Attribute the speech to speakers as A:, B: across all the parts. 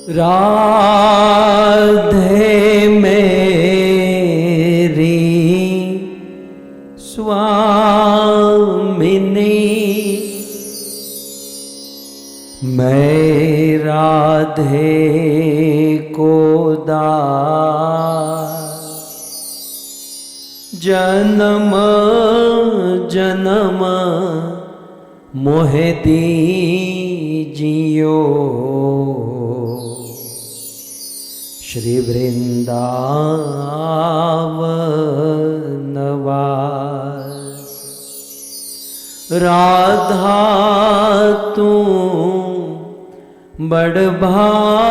A: राधे मेरी स्वामिनी, मैं राधे को दास, जन्म जन्म मोहे दीजियो, श्री वृंदावन वास। राधा तू बड़ भागिनी,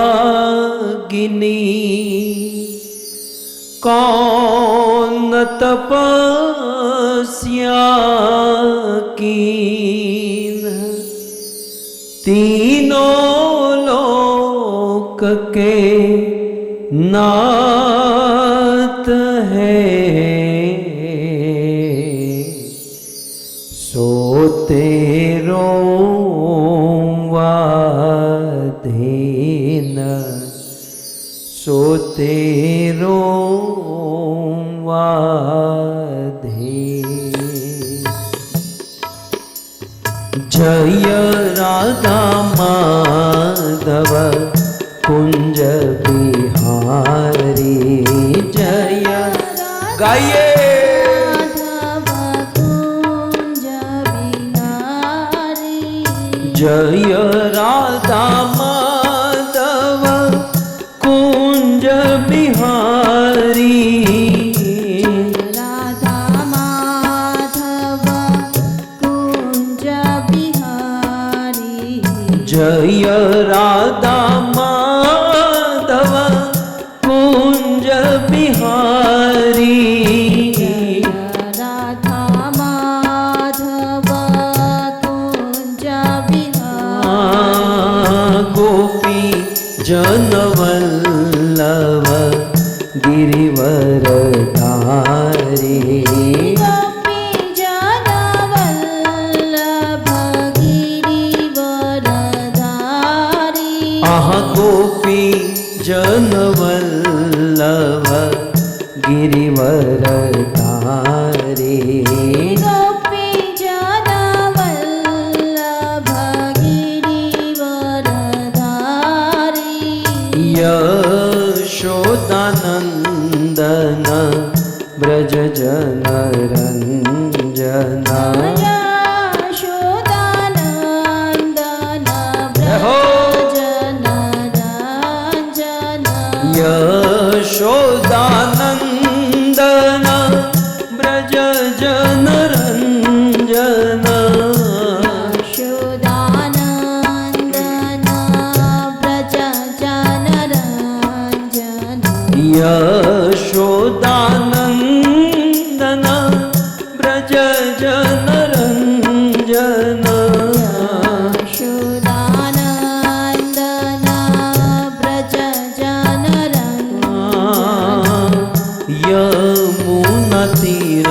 A: कौन तपस्या कीन, तीनों लोक के नाथ है, सो तेरो वाधीन, सो तेरो वाधीन। जय राधा माधव कुंज बिहारी, जय गाइए जय राधा माधव कुंज बिहारी,
B: राधा माधव कुंज बिहारी,
A: जय राधा माधव कुंज बिहारी,
B: राधा माधव कुंज बिहारी।
A: गोपी जनवल्लभ गिरिवरधारी,
B: गोपी जनवल्लभ गिरिवरधारी,
A: आहा गोपी जनवल्लभ गिरिवरधारी,
B: गोपी जनवल्लभ गिरिवरधारी,
A: यशोदानंदन ब्रज जनरंजन,
B: यशोदानंदन ब्रज जनरंजन,
A: यशोदानंदन ब्रज जनरंजन,
B: यशोदानंदन ब्रज जनरंजन,
A: यशोदानंदन ब्रज जनरंजन,
B: यशोदानंदन ब्रज जनरंजन,
A: यमुना तीर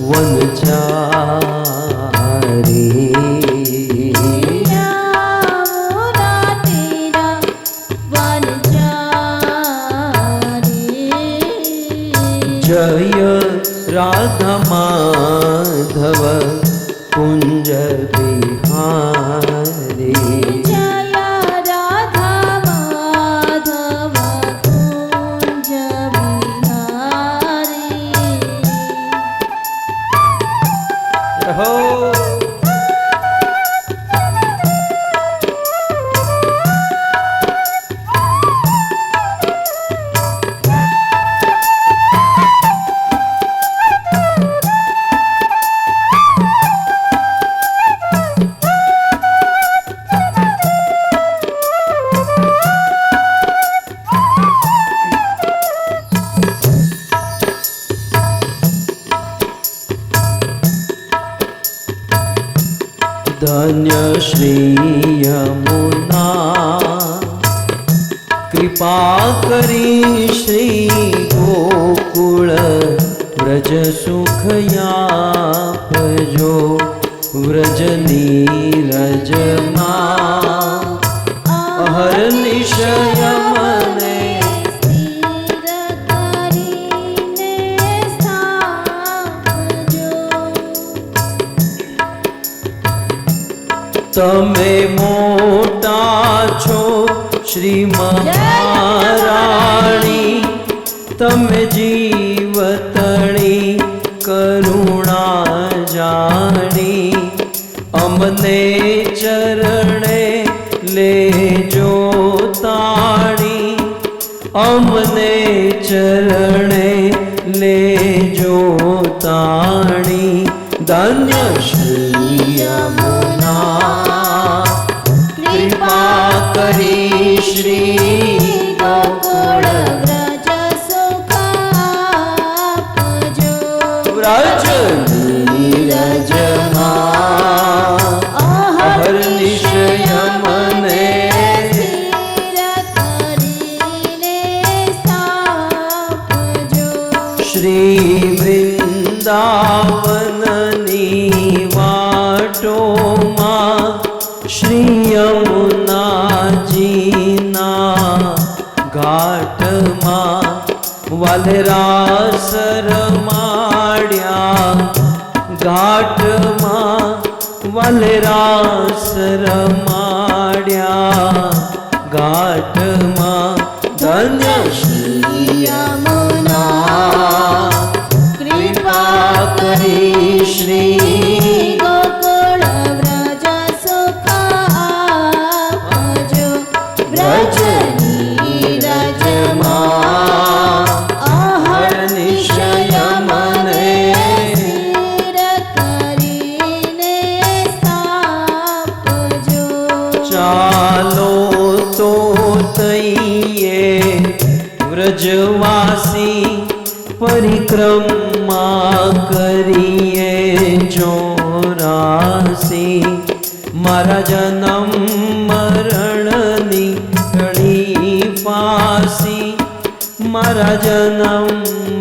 A: वनचारी,
B: यमुना तीर वनचारी,
A: जय राधा माधव कुंज बिहारी,
B: जय राधा माधव कुंज बिहारी।
A: हो धन्य श्री यमुना कृपा करी श्री गोकुल व्रज सुख यापजो व्रज नीरज मा अहर निशय તમે મોટા છો શ્રી મહારાણી, તમે જીવતણી કરુણા જાણી, અમને ચરણે લેજો તાણી, અમને ચરણે લેજો તાણી. ધન્ય શ્રી યમુના કૃપા કરી શ્રી
B: ગોકુળ વ્રજ સુખ આપજો.
A: વ્રજ નીરજમાં અહર્નિશય મને
B: સ્થિર કરીને સ્થાપજો.
A: શ્રી વૃંદાવનની વાટોમાં શ્રી યમુનાજીના ઘાટમાં વાલરાસ રમાડ્યા, ઘાટમાં વાલરાસ રમાડ્યા, ઘાટમાં. ધન્ય શ્રી યમુના કૃપા કરી શ્રી
B: ગોકુળ વ્રજ સુખ આપજો. વ્રજ નીરજમાં
A: અહર્નિશય મને
B: સ્થિર કરીને સ્થાપજો.
A: ચાલો તો તૈયે વ્રજવાસી પરિક્રમા કરીએ ચોરાસી. મારા જન્મ મરણની ઘડી ફાંસી, મારા જન્મ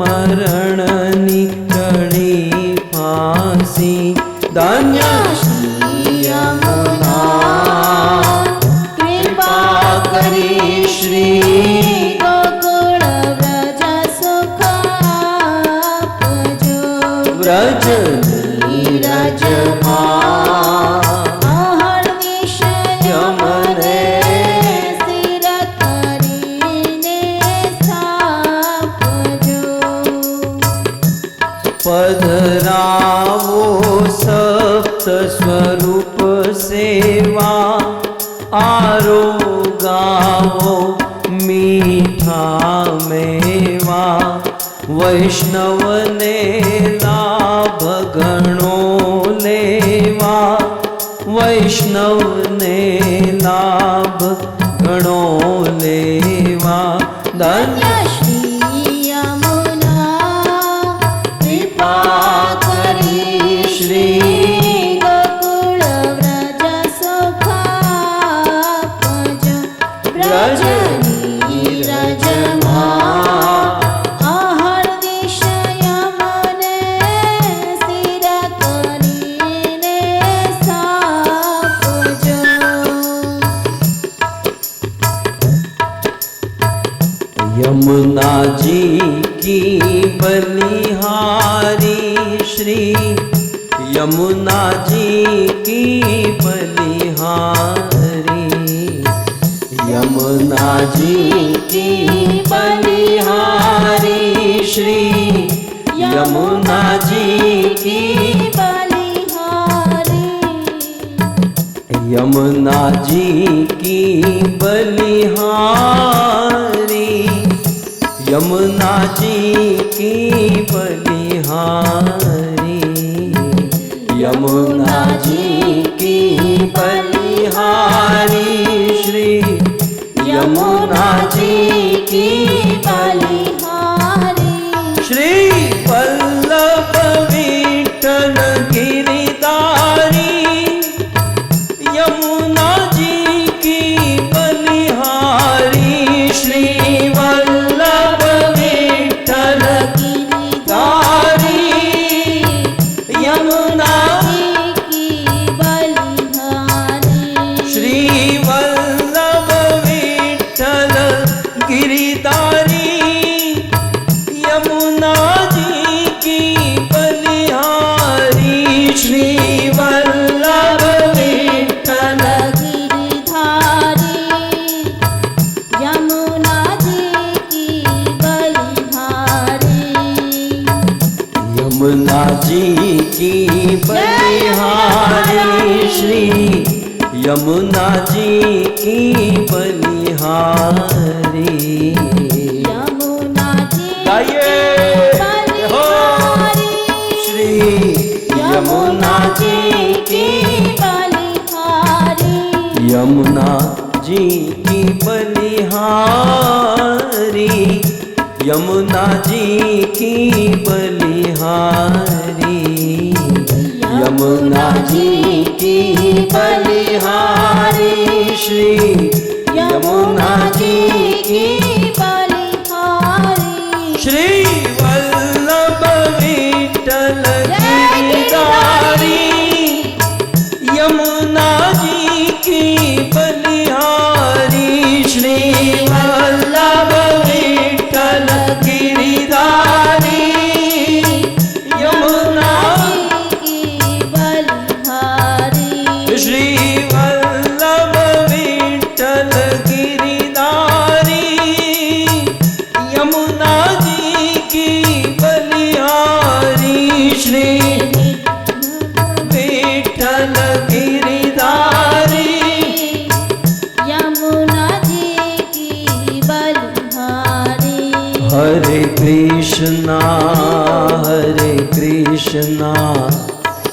A: મરણની ઘડી ફાંસી. ધન્ય શ્રી યમુના કૃપા કરી શ્રી
B: ગોકુળ વ્રજ સુખ આપજો.
A: વ્રજ નીરજમાં
B: અહર્નિશય
A: યમને
B: સ્થિર કરીને સ્થાપજો.
A: પધરાવો સપ્ત સ્વરૂપ સેવા, આરોગાવો મીઠા મેવા, વૈષ્ણવને લાભ ઘણો લેવા, વૈષ્ણવને લાભ ઘણો લેવા. ધન્ય
B: શ્રી યમુના
A: કૃપા કરી શ્રી
B: ગોકુળ વ્રજ સુખ આપજો. વ્રજ નીરજમાં અહર્નિશય મને સ્થિર કરીને સ્થાપજો.
A: यमुना जी की बलिहारी श्री यमुना जी की बलिहारी, यमुना जी की बलिहारी श्री यमुना जी की
B: बलिहारी.
A: यमुना जी की बलिहारी, यमुना जी की बलिहारी, यमुना जी की बलिहारी श्री यमुना जी की
B: बलिहारी.
A: श्री वल्लभ विठ्ठल गिरिधारी, यमुना जी की बलिहारी श्री वल्लभ विठ्ठल गिरिधारी, यमुना
B: की बलिहारी.
A: श्री वल्लभ विठ्ठल गिरिधारी, यमुना जी की बलिहारी श्री वल्लभ विठ्ठल यमुना जी की बलिहारी।
B: यमुना जी
A: गाइए हो श्री यमुना जी की
B: बलिहारी।
A: यमुना जी की बलिहारी। यमुना जी की बलिहारी। यमुना जी की बलिहारी। श्री यमुना जी की
B: बलिहारी।
A: श्री वल्लभ विठ्ठल गिरधारी। यमुना जी की बलिहारी। श्री वल्लभ विठ्ठल गिरधारी। यमुना
B: की बलिहारी।
A: श्री वल्लभ विठ्ठल गिरधारी। यमुना जी की बलिहारी। श्री विठ्ठल गिरधारी।
B: यमुना जी की बलिहारी।
A: हरे कृष्णा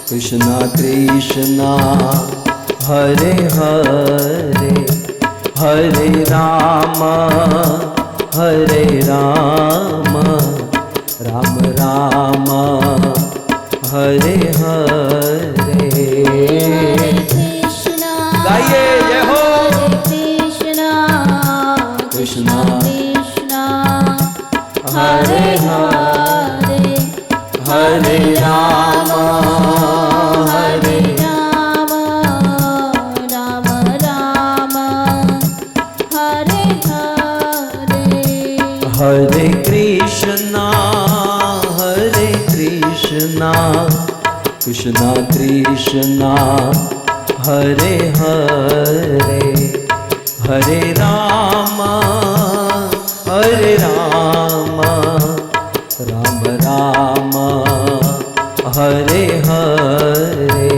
A: कृष्णा कृष्णा हरे हरे। हरे राम राम राम हरे हरे।
B: कृष्णा
A: गाइए जय हो।
B: कृष्णा
A: कृष्णा
B: कृष्णा
A: हरे
B: हरे।
A: हरे राम
B: हरे राम राम राम हरे हरे।
A: हरे कृष्णा कृष्णा कृष्णा हरे हरे। हरे राम राम राम हरे हरे।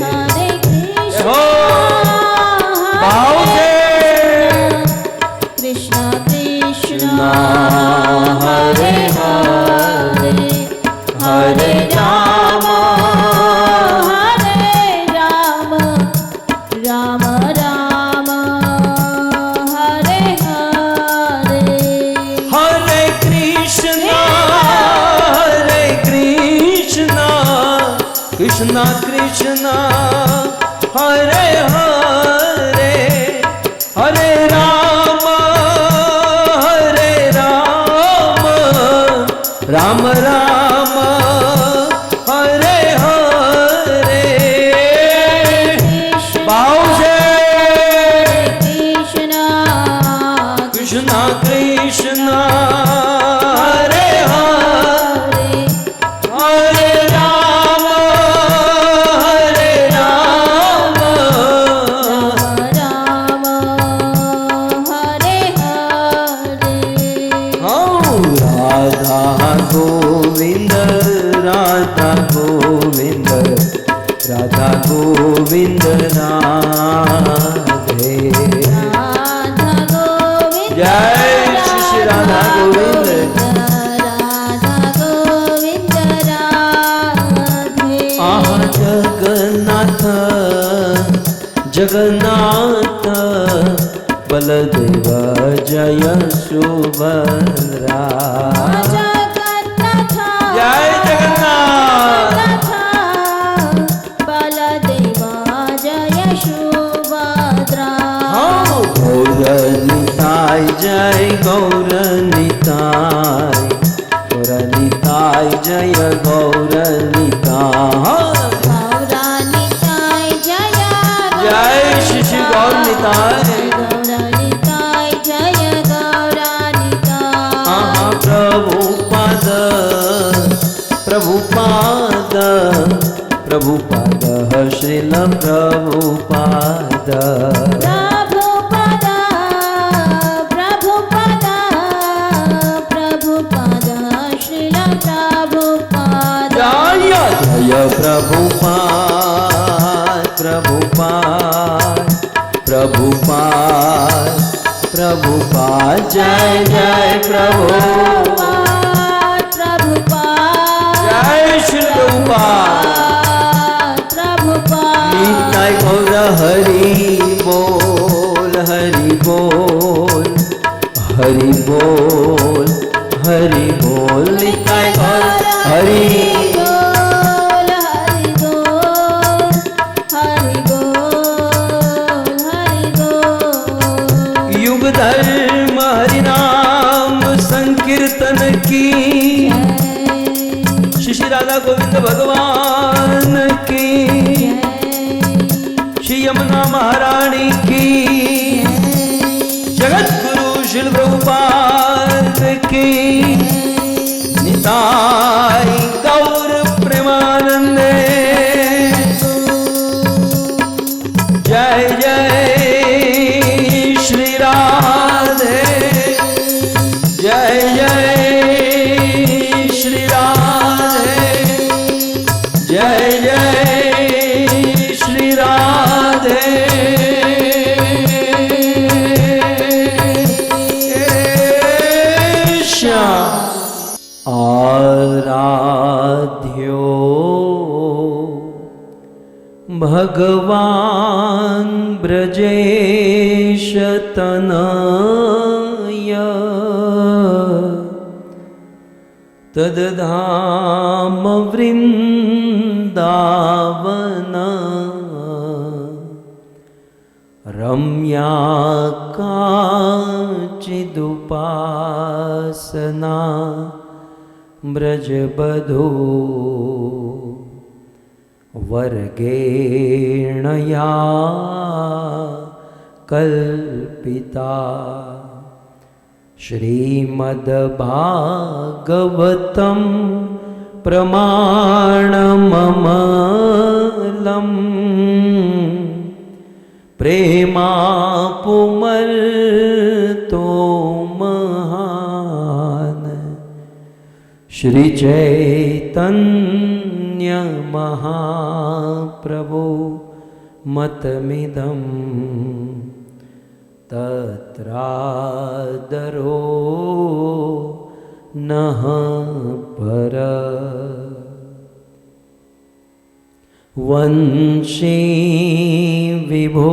B: हरे कृष्णा
A: हो भाव से
B: कृष्णा कृष्णा
A: हरे
B: हरे।
A: हरे राम
B: राम राम हरे हरे।
A: हरे कृष्णा कृष्णा कृष्णा हरे हरे। हरे राम राम राम हरे हरे। भाव से
B: कृष्णा
A: कृष्णा कृष्णा हरे हरे। हरे राम
B: राम हरे हरे।
A: हाँ राधा गोविंद राधा गोविंद राधा गोविंद राधे।
B: राधा गोविंद
A: जय श्री श्री राधा गोविंद।
B: राधा गोविंद राधे।
A: आहा जगन्नाथ जगन्नाथ बलदेव जय सुभद्रा।
B: जगन्नाथ
A: जय जगन्नाथ।
B: बलदेव जय सुभद्रा।
A: हाँ गौरनिताय जय गौरनिताय। गौरनिताय जय गौरनिताय।
B: गौरनिताय जय
A: जय श्री श्री गौरनिताय।
B: गौरनिताय जय गौरनिताय।
A: आहा प्रभुपाद प्रभुपाद प्रभुपाद श्रील प्रभुपाद।
B: प्रभुपद प्रभुपद प्रभुपद श्रील प्रभुपद।
A: जय जय प्रभुपाद प्रभुपाद प्रभुपाद प्रभुपाद जय जय प्रभुपाद
B: प्रभुपाद
A: जय श्री प्रभुपाद
B: प्रभुपाद
A: निताय गौर हरि बोल हरि बोल हरि बोल हरि बोल निताय गौर हरि
B: बोल हरि बोल हरि बोल हरि बोल
A: युग धर्म हरि नाम संकीर्तन की श्री श्री राधा गोविंद भगवान की श्री यमुना महारानी की जगत गुरु श्री प्रभुपाद की निताई गौर प्रेमानंदे जय जय श्री राधे जय जय श्री राधे जय जय श्री राधे श्याम आराध्यो भगवान ब्रजेश तनय तद्धाम वृंदावन रम्या काचिदुपासना ब्रजबधो वर्गेण या कल्पिता श्रीमद्भागवतं प्रमाणममलम् प्रेमापुमर्तो महान् श्री चैतन्य महाप्रभु मतमिदं तत्रादरो नः पर वंशी विभूषितकरा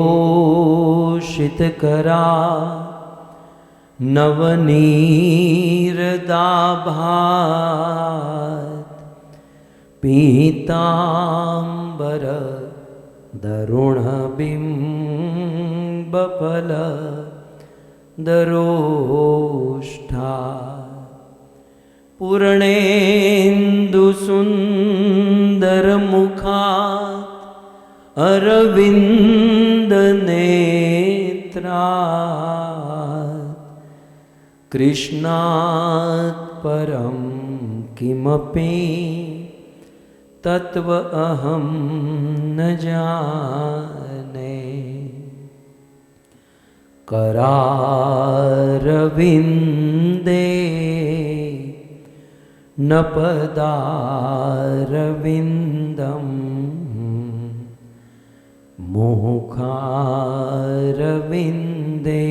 A: नवनीरदाभात् पीताम्बर दरुणबिम्बफल दरोष्ठा पूर्णेन्दुसुन्दरमुखात् अरविन्दनेत्रात् कृष्णात् परं किमपि तत्व अहं न जाने करारविन्दे न पदारविन्दम् मुखारविन्दे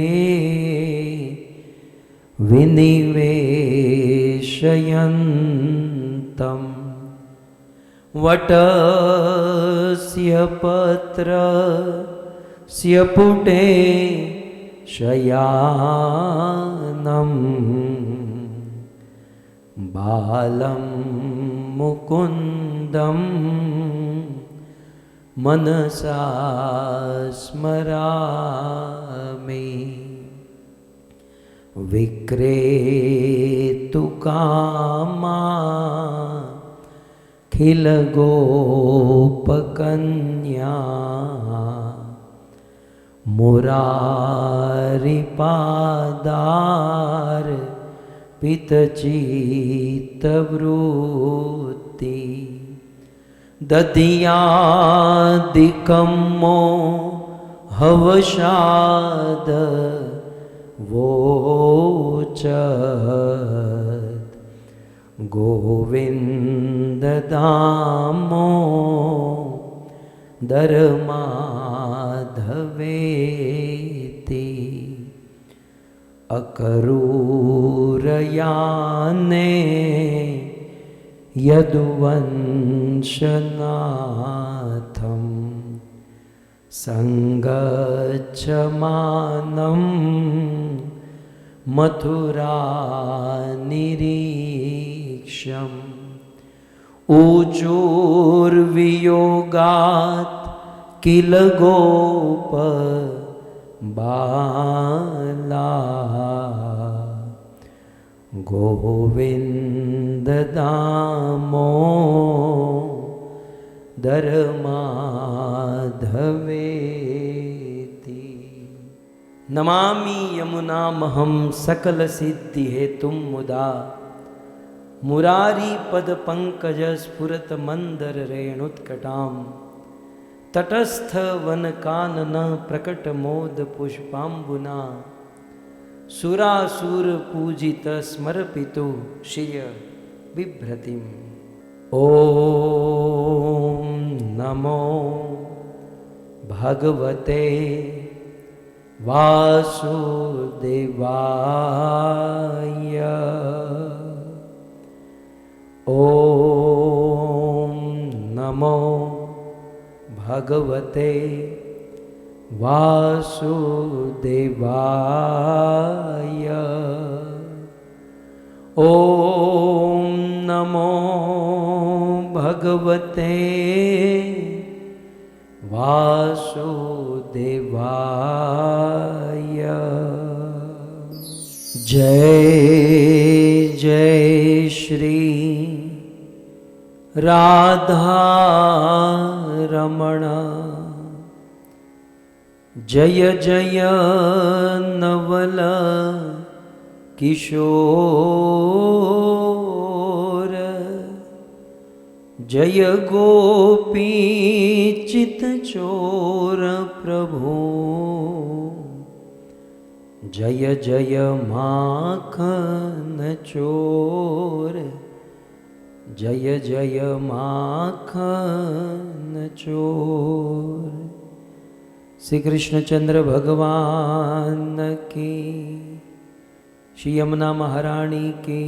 A: विनिवेशयन्तम् वटस्य पत्रस्य पुटे शयानम् बालं मुकुन्दं मनसा स्मरामि विक्रेतुकामा खिलगोपकन्या मुरारिपादार पितचित्तवृत्ति दधियादिकं हवशाद वोचत् गोविन्ददामो दरमाधवेति अकरूरयाने यदुवंशनाथं संगच्छमानं मथुरानिरीक्ष्यम् ऊचूर्वियोगात् किल गोप बाला गोविंद दामो दरमाधवेति। नमामि यमुनामहं सकल सिद्धि हेतुम मुदा मुरारी पद पंकज स्फुरत मंदर रेणुत्कटाम तटस्थ वन कानन प्रकट मोद पुष्पाम्बुना सुरासुर पूजित स्मरपितु श्रिय बिभ्रतिम। ओम नमो भगवते वासुदेवाय। ओम नमो भगवते वासुदेवाय। ओम नमो भगवते वासुदेवाय। जय जय श्री राधा रमण। जय जय नवल किशोर। जय गोपी चित चोर प्रभु। जय जय माखन चोर। जय जय माखन चोर। श्री कृष्णचंद्र भगवान की, श्री यमुना महारानी की,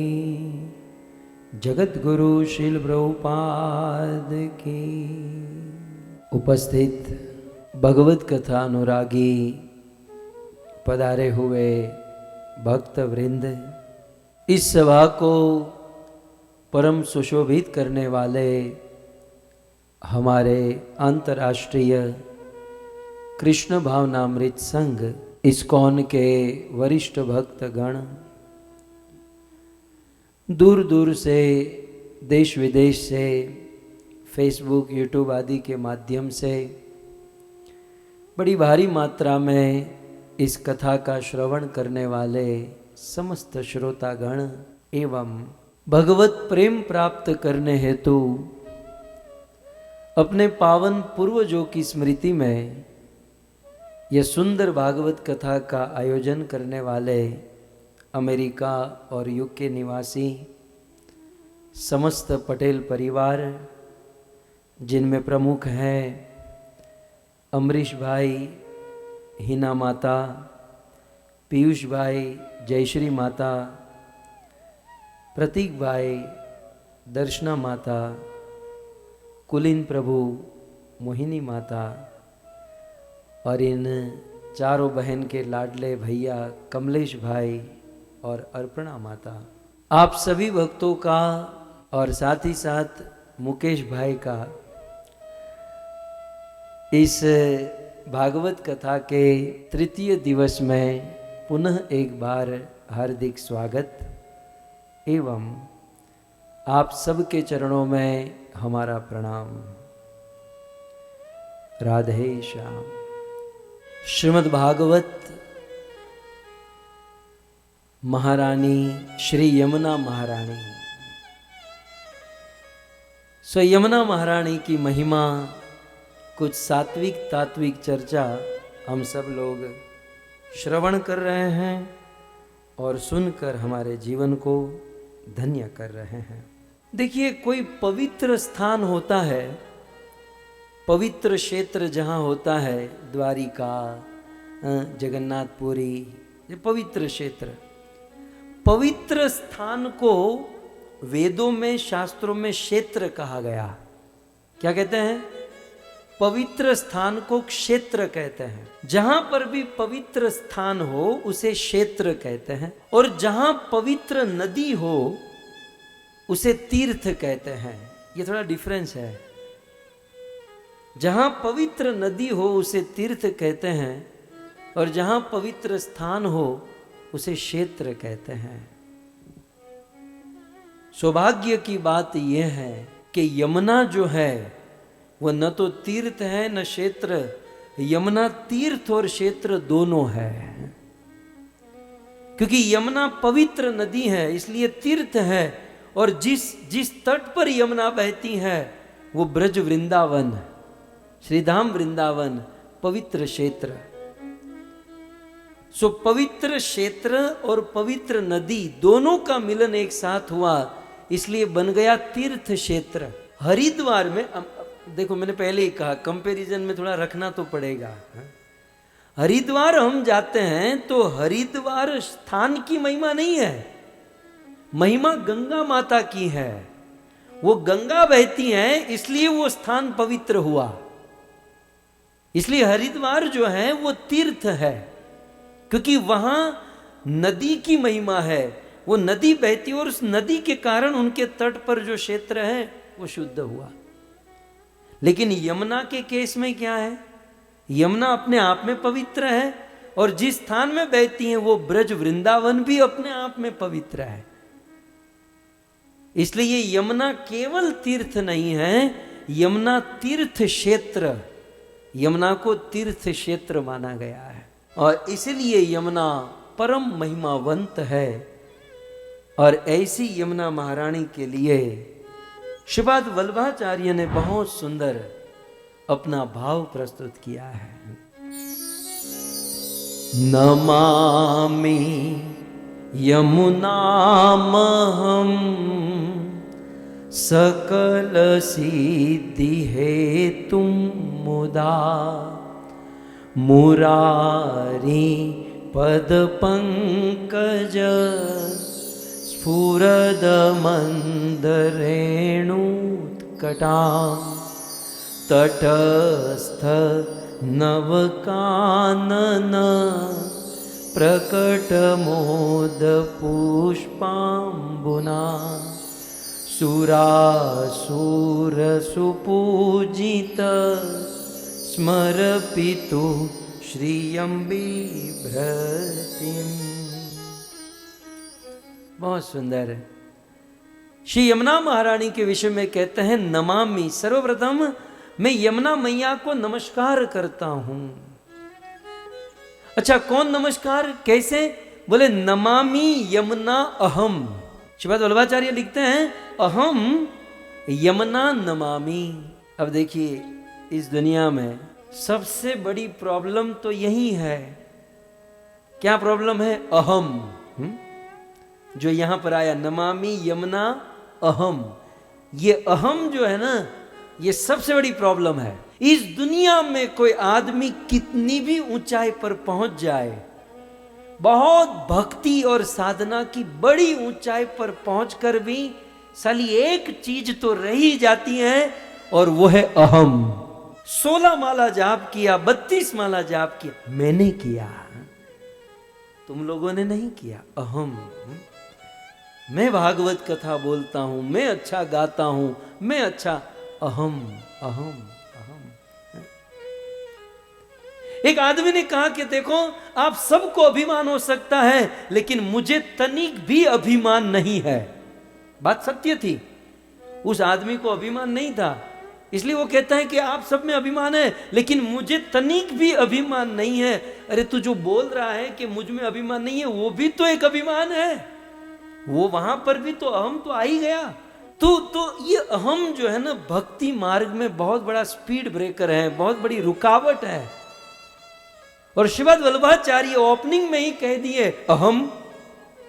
A: जगत गुरु श्रील प्रभुपाद की। उपस्थित भगवत कथा अनुरागी पधारे हुए भक्त वृंद, इस सभा को परम सुशोभित करने वाले हमारे अंतर्राष्ट्रीय कृष्ण भावनामृत संघ इस्कॉन के वरिष्ठ भक्तगण, दूर दूर से देश विदेश से फेसबुक यूट्यूब आदि के माध्यम से बड़ी भारी मात्रा में इस कथा का श्रवण करने वाले समस्त श्रोतागण एवं भगवत प्रेम प्राप्त करने हेतु अपने पावन पूर्वजों की स्मृति में यह सुंदर भागवत कथा का आयोजन करने वाले अमेरिका और यूके निवासी समस्त पटेल परिवार, जिनमें प्रमुख हैं अमरीश भाई, हिना माता, पीयूष भाई, जयश्री माता, प्रतीक भाई, दर्शना माता, कुलीन प्रभु, मोहिनी माता और इन चारों बहन के लाडले भैया कमलेश भाई और अर्पणा माता, आप सभी भक्तों का और साथ ही साथ मुकेश भाई का इस भागवत कथा के तृतीय दिवस में पुनः एक बार हार्दिक स्वागत एवं आप सबके चरणों में हमारा प्रणाम। राधे श्याम। श्रीमद् भागवत महारानी श्री यमुना महारानी। सो यमुना महारानी की महिमा, कुछ सात्विक तात्विक चर्चा हम सब लोग श्रवण कर रहे हैं और सुनकर हमारे जीवन को धन्य कर रहे हैं। देखिए, कोई पवित्र स्थान होता है, पवित्र क्षेत्र जहाँ होता है, द्वारिका, जगन्नाथपुरी, ये पवित्र क्षेत्र। पवित्र स्थान को वेदों में, शास्त्रों में क्षेत्र कहा गया। क्या कहते हैं? पवित्र स्थान को क्षेत्र कहते हैं। जहां पर भी पवित्र स्थान हो उसे क्षेत्र कहते हैं, और जहां पवित्र नदी हो उसे तीर्थ कहते हैं। ये थोड़ा डिफरेंस है। जहां पवित्र नदी हो उसे तीर्थ कहते हैं, और जहां पवित्र स्थान हो उसे क्षेत्र कहते हैं। सौभाग्य की बात यह है कि यमुना जो है वह न तो तीर्थ है न क्षेत्र। यमुना तीर्थ और क्षेत्र दोनों है, क्योंकि यमुना पवित्र नदी है इसलिए तीर्थ है, और जिस तट पर यमुना बहती है वो ब्रज वृंदावन, श्रीधाम वृंदावन पवित्र क्षेत्र। सो पवित्र क्षेत्र और पवित्र नदी दोनों का मिलन एक साथ हुआ, इसलिए बन गया तीर्थ क्षेत्र। हरिद्वार में, देखो मैंने पहले ही कहा कंपैरिजन में थोड़ा रखना तो पड़ेगा। हरिद्वार हम जाते हैं तो हरिद्वार स्थान की महिमा नहीं है, महिमा गंगा माता की है। वो गंगा बहती है इसलिए वो स्थान पवित्र हुआ। इसलिए हरिद्वार जो है वो तीर्थ है, क्योंकि वहां नदी की महिमा है। वो नदी बहती और उस नदी के कारण उनके तट पर जो क्षेत्र है वो शुद्ध हुआ। लेकिन यमुना के केस में क्या है? यमुना अपने आप में पवित्र है, और जिस स्थान में बहती है वो ब्रज वृंदावन भी अपने आप में पवित्र है। इसलिए यमुना केवल तीर्थ नहीं है, यमुना तीर्थ क्षेत्र, यमुना को तीर्थ क्षेत्र माना गया है। और इसलिए यमुना परम महिमावंत है। और ऐसी यमुना महारानी के लिए श्रीपाद वल्लभाचार्य ने बहुत सुंदर अपना भाव प्रस्तुत किया है। नमामि यमुनामहं सकल सिद्धि हेतुं मुदा मुरारी पद पंकज स्फुरद मंदरेणुत्कटां तटस्थ नवकानन प्रकटमोद पुष्पाम्बुना सुरासुर सुपूजित स्मरपितु श्रियं बिभ्रतिम्। बहुत सुंदर है। श्री यमुना महारानी के विषय में कहते हैं नमामि, सर्वप्रथम मैं यमुना मैया को नमस्कार करता हूं। अच्छा, कौन नमस्कार, कैसे? बोले नमामि यमुना अहम। श्रीपाद वल्लभाचार्य लिखते हैं अहम यमुना नमामि। अब देखिए इस दुनिया में सबसे बड़ी प्रॉब्लम तो यही है। क्या प्रॉब्लम है? अहम। जो यहां पर आया नमामि यमुना अहम, ये अहम जो है ना, ये सबसे बड़ी प्रॉब्लम है। इस दुनिया में कोई आदमी कितनी भी ऊंचाई पर पहुंच जाए, बहुत भक्ति और साधना की बड़ी ऊंचाई पर पहुंचकर भी साली एक चीज तो रह ही जाती है, और वो है अहम। 16 माला जाप किया, 32 माला जाप किया, मैंने किया, तुम लोगों ने नहीं किया। अहम। मैं भागवत कथा बोलता हूं, मैं अच्छा गाता हूं, मैं अच्छा, अहम अहम अहम। एक आदमी ने कहा कि देखो आप सबको अभिमान हो सकता है, लेकिन मुझे तनिक भी अभिमान नहीं है। बात सत्य थी, उस आदमी को अभिमान नहीं था, इसलिए वो कहता है कि आप सब में अभिमान है, लेकिन मुझे तनिक भी अभिमान नहीं है। अरे तू जो बोल रहा है कि मुझ में अभिमान नहीं है, वो भी तो एक अभिमान है, वो वहां पर भी तो अहम तो आ ही गया। तो ये अहम जो है ना, भक्ति मार्ग में बहुत बड़ा स्पीड ब्रेकर है, बहुत बड़ी रुकावट है। और श्रीपाद वल्लभाचार्य ओपनिंग में ही कह दिए अहम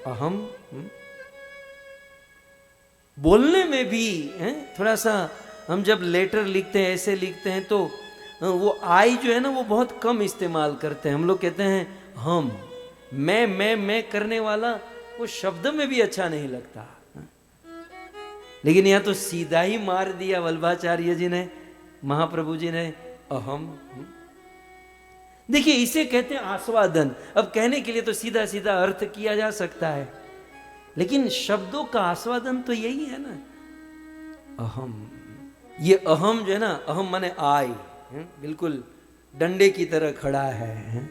A: अहम। बोलने में भी है थोड़ा सा, हम जब लेटर लिखते हैं, ऐसे लिखते हैं, तो वो आई जो है ना वो बहुत कम इस्तेमाल करते हैं। हम लोग कहते हैं हम, मैं करने वाला वो शब्द में भी अच्छा नहीं लगता। लेकिन यहां तो सीधा ही मार दिया वल्लभाचार्य जी ने, महाप्रभु जी ने, अहम। देखिए इसे कहते हैं आस्वादन। अब कहने के लिए तो सीधा सीधा अर्थ किया जा सकता है, लेकिन शब्दों का आस्वादन तो यही है ना, अहम। ये अहम जो है ना, अहम माने आई, बिल्कुल डंडे की तरह खड़ा है।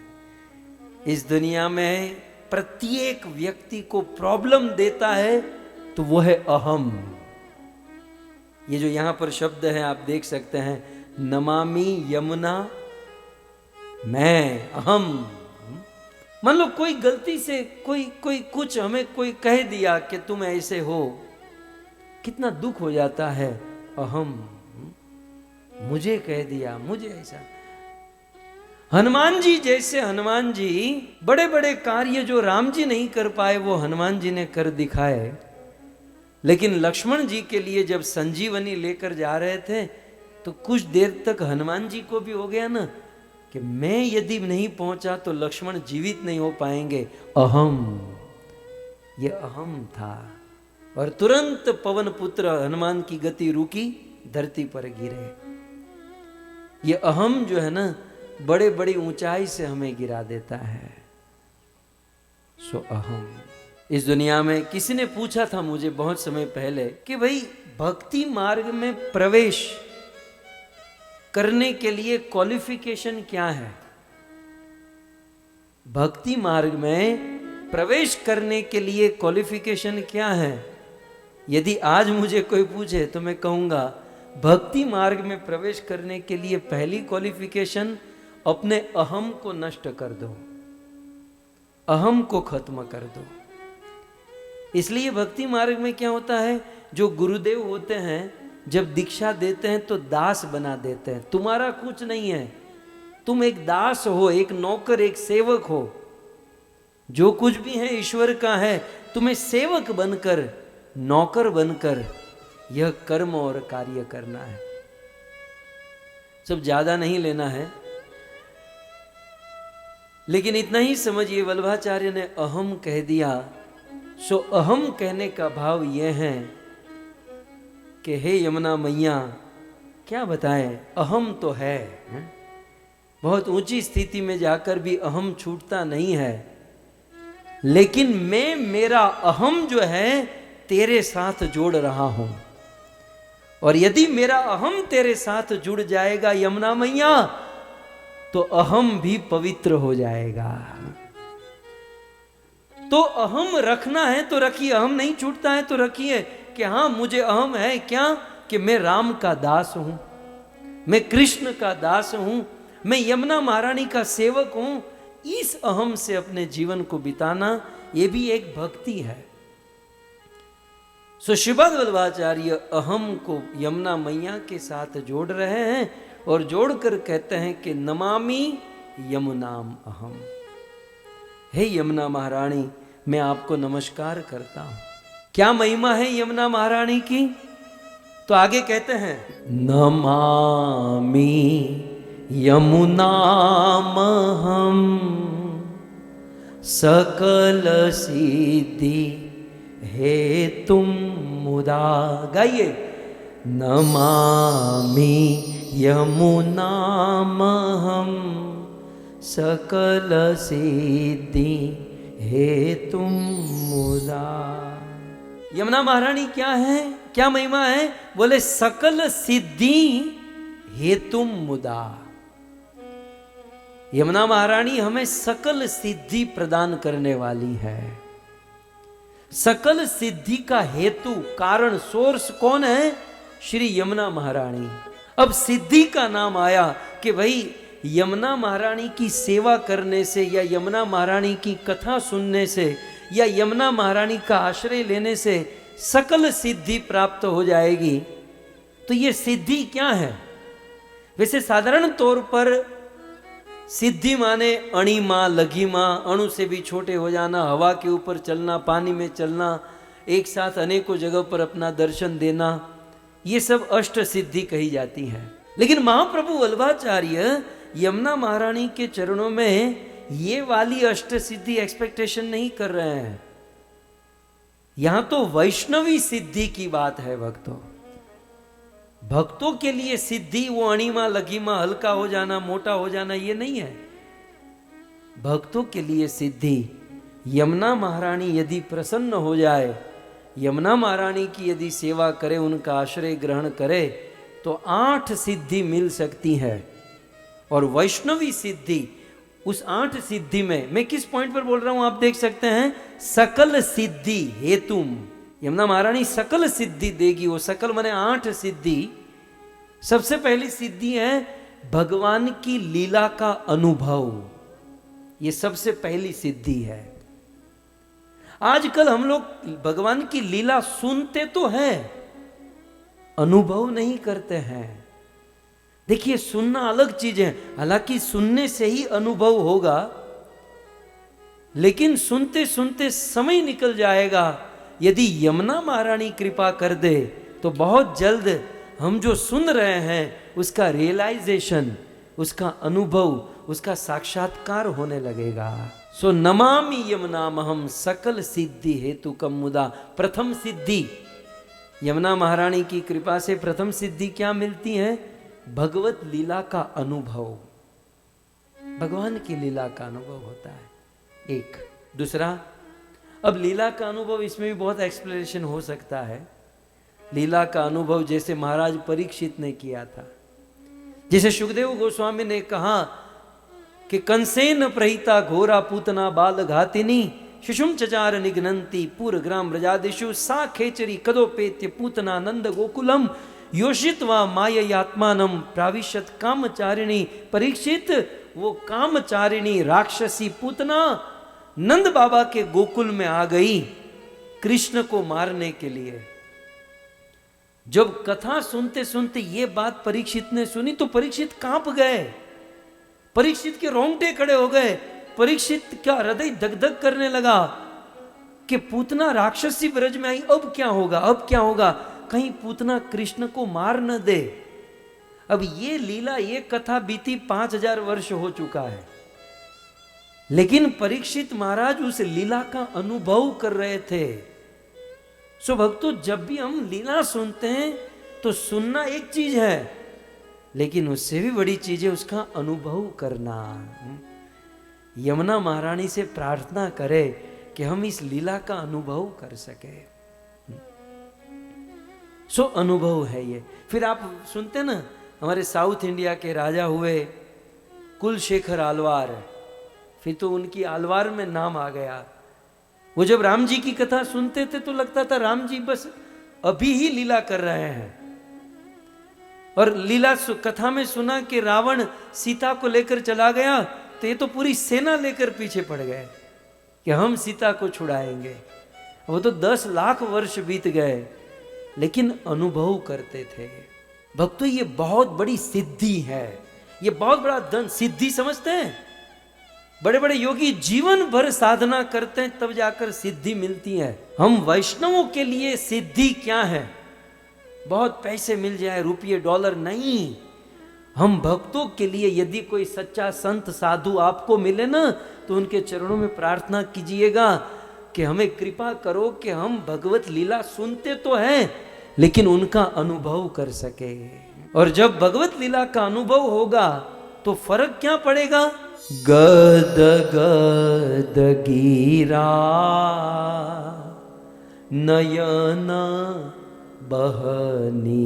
A: इस दुनिया में प्रत्येक व्यक्ति को प्रॉब्लम देता है तो वो है अहम। ये जो यहां पर शब्द है आप देख सकते हैं, नमामि यमुना, मैं, अहम। मान लो कोई गलती से कोई कुछ हमें कोई कह दिया कि तुम ऐसे हो, कितना दुख हो जाता है, अहम, मुझे कह दिया, मुझे ऐसा। हनुमान जी जैसे, हनुमान जी बड़े बड़े कार्य जो राम जी नहीं कर पाए वो हनुमान जी ने कर दिखाए। लेकिन लक्ष्मण जी के लिए जब संजीवनी लेकर जा रहे थे तो कुछ देर तक हनुमान जी को भी हो गया ना कि मैं यदि नहीं पहुंचा तो लक्ष्मण जीवित नहीं हो पाएंगे, अहम। ये अहम था। और तुरंत पवन पुत्र हनुमान की गति रुकी, धरती पर गिरे। ये अहम जो है ना, बड़े बड़ी ऊंचाई से हमें गिरा देता है। सो अहम। इस दुनिया में किसी ने पूछा था मुझे बहुत समय पहले कि भाई भक्ति मार्ग में प्रवेश करने के लिए क्वालिफिकेशन क्या है? भक्ति मार्ग में प्रवेश करने के लिए क्वालिफिकेशन क्या है? यदि आज मुझे कोई पूछे तो मैं कहूंगा भक्ति मार्ग में प्रवेश करने के लिए पहली क्वालिफिकेशन, अपने अहम को नष्ट कर दो, अहम को खत्म कर दो। इसलिए भक्ति मार्ग में क्या होता है, जो गुरुदेव होते हैं जब दीक्षा देते हैं तो दास बना देते हैं। तुम्हारा कुछ नहीं है, तुम एक दास हो, एक नौकर, एक सेवक हो। जो कुछ भी है ईश्वर का है, तुम्हें सेवक बनकर, नौकर बनकर यह कर्म और कार्य करना है। सब ज्यादा नहीं लेना है, लेकिन इतना ही समझिए, वल्लभाचार्य ने अहम कह दिया। सो अहम कहने का भाव यह है कि हे यमुना मैया, क्या बताएं, अहम तो है, बहुत ऊंची स्थिति में जाकर भी अहम छूटता नहीं है। लेकिन मैं, मेरा अहम जो है तेरे साथ जोड़ रहा हूं, और यदि मेरा अहम तेरे साथ जुड़ जाएगा यमुना मैया, तो अहम भी पवित्र हो जाएगा। तो अहम रखना है तो रखिए, अहम नहीं छूटता है तो रखिए कि हाँ मुझे अहम है क्या, कि मैं राम का दास हूं, मैं कृष्ण का दास हूं, मैं यमुना महारानी का सेवक हूं। इस अहम से अपने जीवन को बिताना, यह भी एक भक्ति है। सो श्रीपाद वल्लभाचार्य अहम को यमुना मैया के साथ जोड़ रहे हैं और जोड़कर कहते हैं कि नमामि यमुनाम अहम। हे यमुना महारानी, मैं आपको नमस्कार करता हूं। क्या महिमा है यमुना महारानी की? तो आगे कहते हैं, नमामि यमुनाम अहम सकल सिद्धि हे तुम मुदा। गाइए, नमामि यमुनाम अहम सकल सिद्धि हे तुम मुदा। यमुना महारानी क्या है, क्या महिमा है? बोले सकल सिद्धि हे तुम मुदा। यमुना महारानी हमें सकल सिद्धि प्रदान करने वाली है। सकल सिद्धि का हेतु, कारण, सोर्स कौन है? श्री यमुना महारानी। अब सिद्धि का नाम आया कि भाई यमुना महारानी की सेवा करने से, या यमुना महारानी की कथा सुनने से, या यमुना महारानी का आश्रय लेने से सकल सिद्धि प्राप्त हो जाएगी। तो ये सिद्धि क्या है? वैसे साधारण तौर पर सिद्धि माने अणिमा, लघिमा, अणु से भी छोटे हो जाना, हवा के ऊपर चलना, पानी में चलना, एक साथ अनेकों जगह पर अपना दर्शन देना, ये सब अष्ट सिद्धि कही जाती है। लेकिन महाप्रभु वल्लभाचार्य यमुना महारानी के चरणों में ये वाली अष्ट सिद्धि एक्सपेक्टेशन नहीं कर रहे हैं। यहां तो वैष्णवी सिद्धि की बात है भक्तों। भक्तों के लिए सिद्धि वो अणिमा लघिमा, हल्का हो जाना, मोटा हो जाना, ये नहीं है। भक्तों के लिए सिद्धि यमुना महारानी यदि प्रसन्न हो जाए, यमुना महारानी की यदि सेवा करे, उनका आश्रय ग्रहण करे, तो 8 सिद्धि मिल सकती है। और वैष्णवी सिद्धि, उस 8 सिद्धि में, मैं किस पॉइंट पर बोल रहा हूं आप देख सकते हैं, सकल सिद्धि हेतुम, यमुना महारानी सकल सिद्धि देगी। वो सकल माने 8 सिद्धि। सबसे पहली सिद्धि है भगवान की लीला का अनुभव, ये सबसे पहली सिद्धि है। आजकल हम लोग भगवान की लीला सुनते तो हैं, अनुभव नहीं करते हैं। देखिए, सुनना अलग चीज है, हालांकि सुनने से ही अनुभव होगा, लेकिन सुनते सुनते समय निकल जाएगा। यदि यमुना महारानी कृपा कर दे तो बहुत जल्द हम जो सुन रहे हैं उसका रियलाइजेशन, उसका अनुभव, उसका साक्षात्कार होने लगेगा। सो नमामि यमुनामहम सकल सिद्धि हेतु कम मुदा। प्रथम सिद्धि, यमुना महारानी की कृपा से प्रथम सिद्धि क्या मिलती है? भगवत लीला का अनुभव, भगवान की लीला का अनुभव होता है एक। दूसरा, अब लीला का अनुभव, इसमें भी बहुत एक्सप्लेनेशन हो सकता है। लीला का अनुभव जैसे महाराज परीक्षित ने किया था, जैसे सुखदेव गोस्वामी ने कहा कि कंसेन प्रहिता घोरा पूतना बाल घातिनी शिशुम चचार निघ्नंती पूर ग्राम ब्रजादिषु सा खेचरी कदोपेत्य पूतना नंद गोकुलम योषित्वा माययात्मानम प्राविशत कामचारिणी। परीक्षित, वो कामचारिणी राक्षसी पूतना नंद बाबा के गोकुल में आ गई कृष्ण को मारने के लिए। जब कथा सुनते सुनते ये बात परीक्षित ने सुनी तो परीक्षित कांप गए, परीक्षित के रोंगटे खड़े हो गए, परीक्षित का हृदय धक-धक करने लगा कि पूतना राक्षसी ब्रज में आई, अब क्या होगा, अब क्या होगा, कहीं पूतना कृष्ण को मार न दे। अब ये लीला, ये कथा बीती 5000 वर्ष हो चुका है, लेकिन परीक्षित महाराज उस लीला का अनुभव कर रहे थे। सो भक्तों, जब भी हम लीला सुनते हैं तो सुनना एक चीज है, लेकिन उससे भी बड़ी चीज है उसका अनुभव करना। यमुना महारानी से प्रार्थना करें कि हम इस लीला का अनुभव कर सके। सो अनुभव है ये। फिर आप सुनते ना, हमारे साउथ इंडिया के राजा हुए कुलशेखर आलवार, फिर तो उनकी आलवार में नाम आ गया। वो जब राम जी की कथा सुनते थे तो लगता था राम जी बस अभी ही लीला कर रहे हैं। और लीला कथा में सुना कि रावण सीता को लेकर चला गया, तो ये तो पूरी सेना लेकर पीछे पड़ गए कि हम सीता को छुड़ाएंगे। वो तो 10 लाख वर्ष बीत गए, लेकिन अनुभव करते थे। भक्तों, ये बहुत बड़ी सिद्धि है, ये बहुत बड़ा धन। सिद्धि समझते हैं, बड़े बड़े योगी जीवन भर साधना करते हैं तब जाकर सिद्धि मिलती है। हम वैष्णवों के लिए सिद्धि क्या है? बहुत पैसे मिल जाए, रुपये डॉलर नहीं। हम भक्तों के लिए, यदि कोई सच्चा संत साधु आपको मिले ना, तो उनके चरणों में प्रार्थना कीजिएगा कि हमें कृपा करो कि हम भगवत लीला सुनते तो हैं, लेकिन उनका अनुभव कर सके। और जब भगवत लीला का अनुभव होगा तो फर्क क्या पड़ेगा? गद गद गिरा नयन बहनीरा,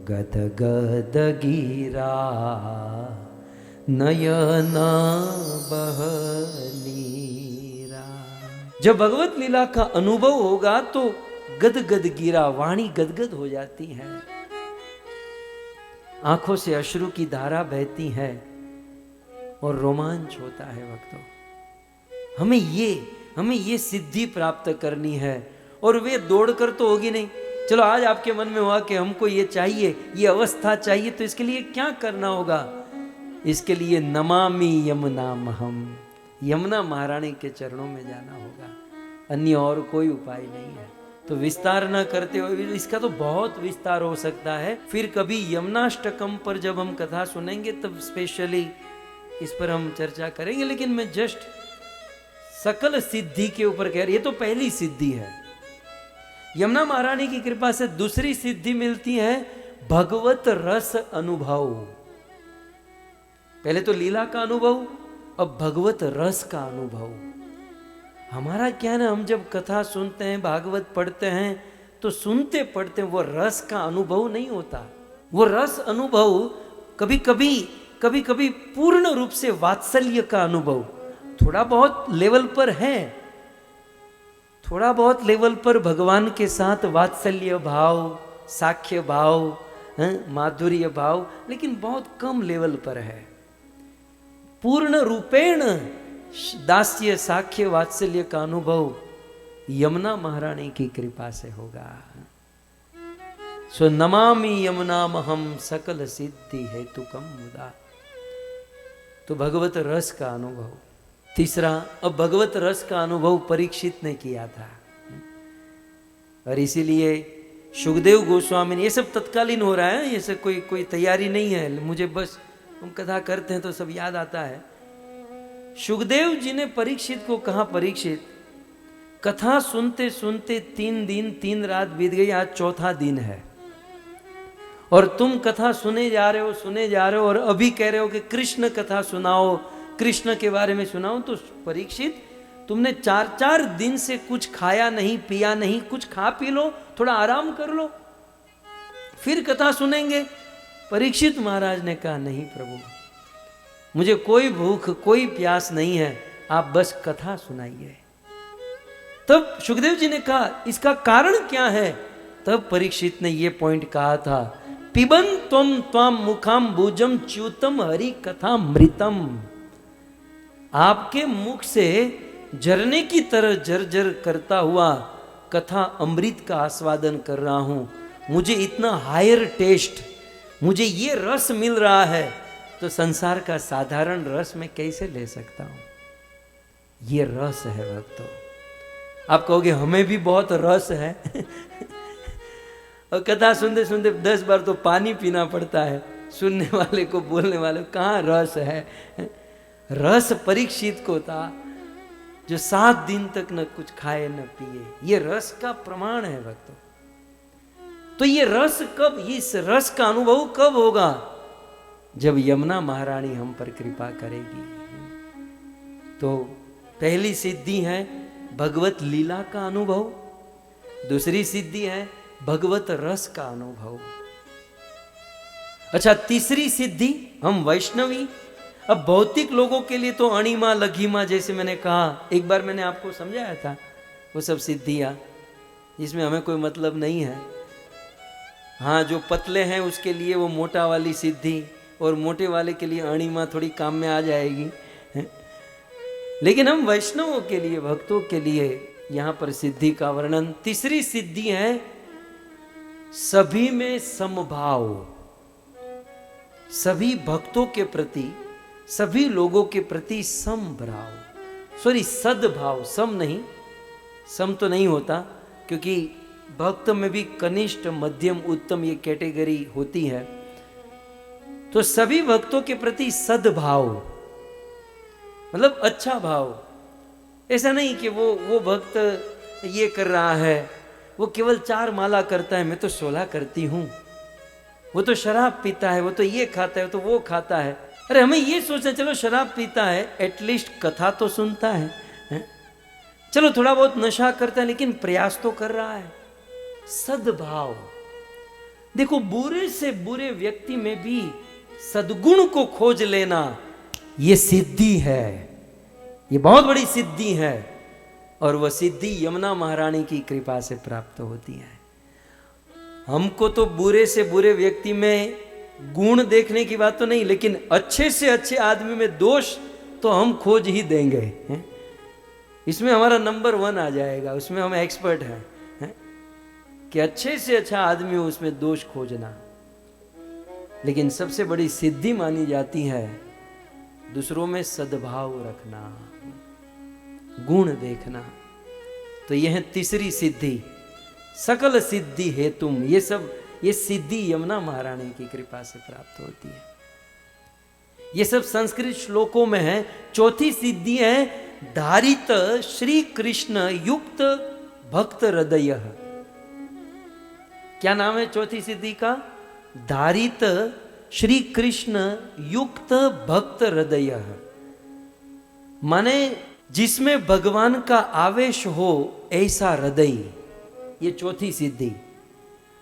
A: गद गद गिरा नयन बहनीरा। जब भगवत लीला का अनुभव होगा तो गद गद गिरा, वाणी गदगद हो जाती है, आंखों से अश्रु की धारा बहती है और रोमांच होता है। भक्तों, हमें ये सिद्धि प्राप्त करनी है। और वे दौड़कर तो होगी नहीं। चलो, आज आपके मन में हुआ कि हमको ये चाहिए, ये अवस्था चाहिए, तो इसके लिए क्या करना होगा? इसके लिए नमामि यमुनामहम, यमुना महारानी के चरणों में जाना होगा, अन्य और कोई उपाय नहीं है। तो विस्तार न करते हुए इसका तो बहुत विस्तार हो सकता है। फिर कभी यमुनाष्टकम पर जब हम कथा सुनेंगे तब स्पेशली इस पर हम चर्चा करेंगे, लेकिन मैं जस्ट सकल सिद्धि के ऊपर कह रही, ये तो पहली सिद्धि है। यमुना महारानी की कृपा से दूसरी सिद्धि मिलती है भगवत रस अनुभव। पहले तो लीला का अनुभव, अब भगवत रस का अनुभव। हमारा क्या है ना, हम जब कथा सुनते हैं, भागवत पढ़ते हैं तो सुनते पढ़ते हैं, वो रस का अनुभव नहीं होता। वो रस अनुभव कभी कभी पूर्ण रूप से वात्सल्य का अनुभव थोड़ा बहुत लेवल पर है, थोड़ा बहुत लेवल पर भगवान के साथ वात्सल्य भाव, साख्य भाव, माधुर्य भाव, लेकिन बहुत कम लेवल पर है। पूर्ण रूपेण दास्य साख्य वात्सल्य का अनुभव यमुना महारानी की कृपा से होगा। सो नमामि यमुनामहम सकल सिद्धि हेतुकम मुदा। तो भगवत रस का अनुभव। तीसरा, अब भगवत रस का अनुभव परीक्षित ने किया था, और इसीलिए सुखदेव गोस्वामी ने, ये सब तत्कालीन हो रहा है, ये सब कोई तैयारी नहीं है, मुझे बस हम कथा करते हैं तो सब याद आता है। सुखदेव जी ने परीक्षित को कहा, परीक्षित कथा सुनते सुनते 3 दिन 3 रात बीत गई, आज चौथा दिन है, और तुम कथा सुने जा रहे हो और अभी कह रहे हो कि कृष्ण कथा सुनाओ, कृष्ण के बारे में सुनाओ। तो परीक्षित, तुमने 4 दिन से कुछ खाया नहीं, पिया नहीं, कुछ खा पी लो, थोड़ा आराम कर लो, फिर कथा सुनेंगे। परीक्षित महाराज ने कहा, नहीं प्रभु, मुझे कोई भूख कोई प्यास नहीं है, आप बस कथा सुनाइए। तब सुखदेव जी ने कहा, इसका कारण क्या है? तब परीक्षित ने ये पॉइंट कहा था, पिबन त्वम त्वम मुखाम भुजम च्युतम हरि कथा मृतम। आपके मुख से झरने की तरह झरझर करता हुआ कथा अमृत का आस्वादन कर रहा हूं। मुझे इतना हायर टेस्ट, मुझे ये रस मिल रहा है, तो संसार का साधारण रस मैं कैसे ले सकता हूं? ये रस है भक्तों। आप कहोगे हमें भी बहुत रस है और कथा सुनते सुनते 10 बार तो पानी पीना पड़ता है, सुनने वाले को, बोलने वाले को कहाँ रस है। रस परीक्षित को था, जो 7 दिन तक न कुछ खाए न पिए। ये रस का प्रमाण है भक्तों। तो ये रस कब, इस रस का अनुभव कब होगा? जब यमुना महारानी हम पर कृपा करेगी। तो पहली सिद्धि है भगवत लीला का अनुभव, दूसरी सिद्धि है भगवत रस का अनुभव। अच्छा, तीसरी सिद्धि हम वैष्णवी। अब भौतिक लोगों के लिए तो अणिमा लघिमा, जैसे मैंने कहा, एक बार मैंने आपको समझाया था, वो सब सिद्धियां जिसमें हमें कोई मतलब नहीं है। हाँ, जो पतले हैं उसके लिए वो मोटा वाली सिद्धि, और मोटे वाले के लिए अणिमा थोड़ी काम में आ जाएगी। लेकिन हम वैष्णवों के लिए, भक्तों के लिए यहां पर सिद्धि का वर्णन। तीसरी सिद्धि है सभी में समभाव। सभी भक्तों के प्रति, सभी लोगों के प्रति समभाव, सद्भाव। सम नहीं, सम तो नहीं होता, क्योंकि भक्त में भी कनिष्ठ, मध्यम, उत्तम ये कैटेगरी होती है। तो सभी भक्तों के प्रति सद्भाव, मतलब अच्छा भाव। ऐसा नहीं कि वो भक्त ये कर रहा है, वो केवल 4 माला करता है, मैं तो 16 करती हूं। वो तो शराब पीता है, वो तो ये खाता है, वो तो वो खाता है। अरे हमें ये सोचना, चलो शराब पीता है, एटलीस्ट कथा तो सुनता है? चलो थोड़ा बहुत नशा करता है, लेकिन प्रयास तो कर रहा है। सद्भाव। देखो, बुरे से बुरे व्यक्ति में भी सद्गुण को खोज लेना, ये सिद्धि है, ये बहुत बड़ी सिद्धि है। और वह सिद्धि यमुना महारानी की कृपा से प्राप्त होती है। हमको तो बुरे से बुरे व्यक्ति में गुण देखने की बात तो नहीं, लेकिन अच्छे से अच्छे आदमी में दोष तो हम खोज ही देंगे। इसमें हमारा नंबर 1 आ जाएगा, उसमें हम एक्सपर्ट हैं कि अच्छे से अच्छा आदमी हो उसमें दोष खोजना। लेकिन सबसे बड़ी सिद्धि मानी जाती है दूसरों में सद्भाव रखना, गुण देखना। तो यह है तीसरी सिद्धि, सकल सिद्धि है तुम। ये सिद्धि यमुना महारानी की कृपा से प्राप्त होती है। ये सब संस्कृत श्लोकों में है। चौथी सिद्धि है धारित श्री कृष्ण युक्त भक्त हृदय। क्या नाम है चौथी सिद्धि का? धारित श्री कृष्ण युक्त भक्त हृदय। माने जिसमें भगवान का आवेश हो ऐसा हृदय, ये चौथी सिद्धि।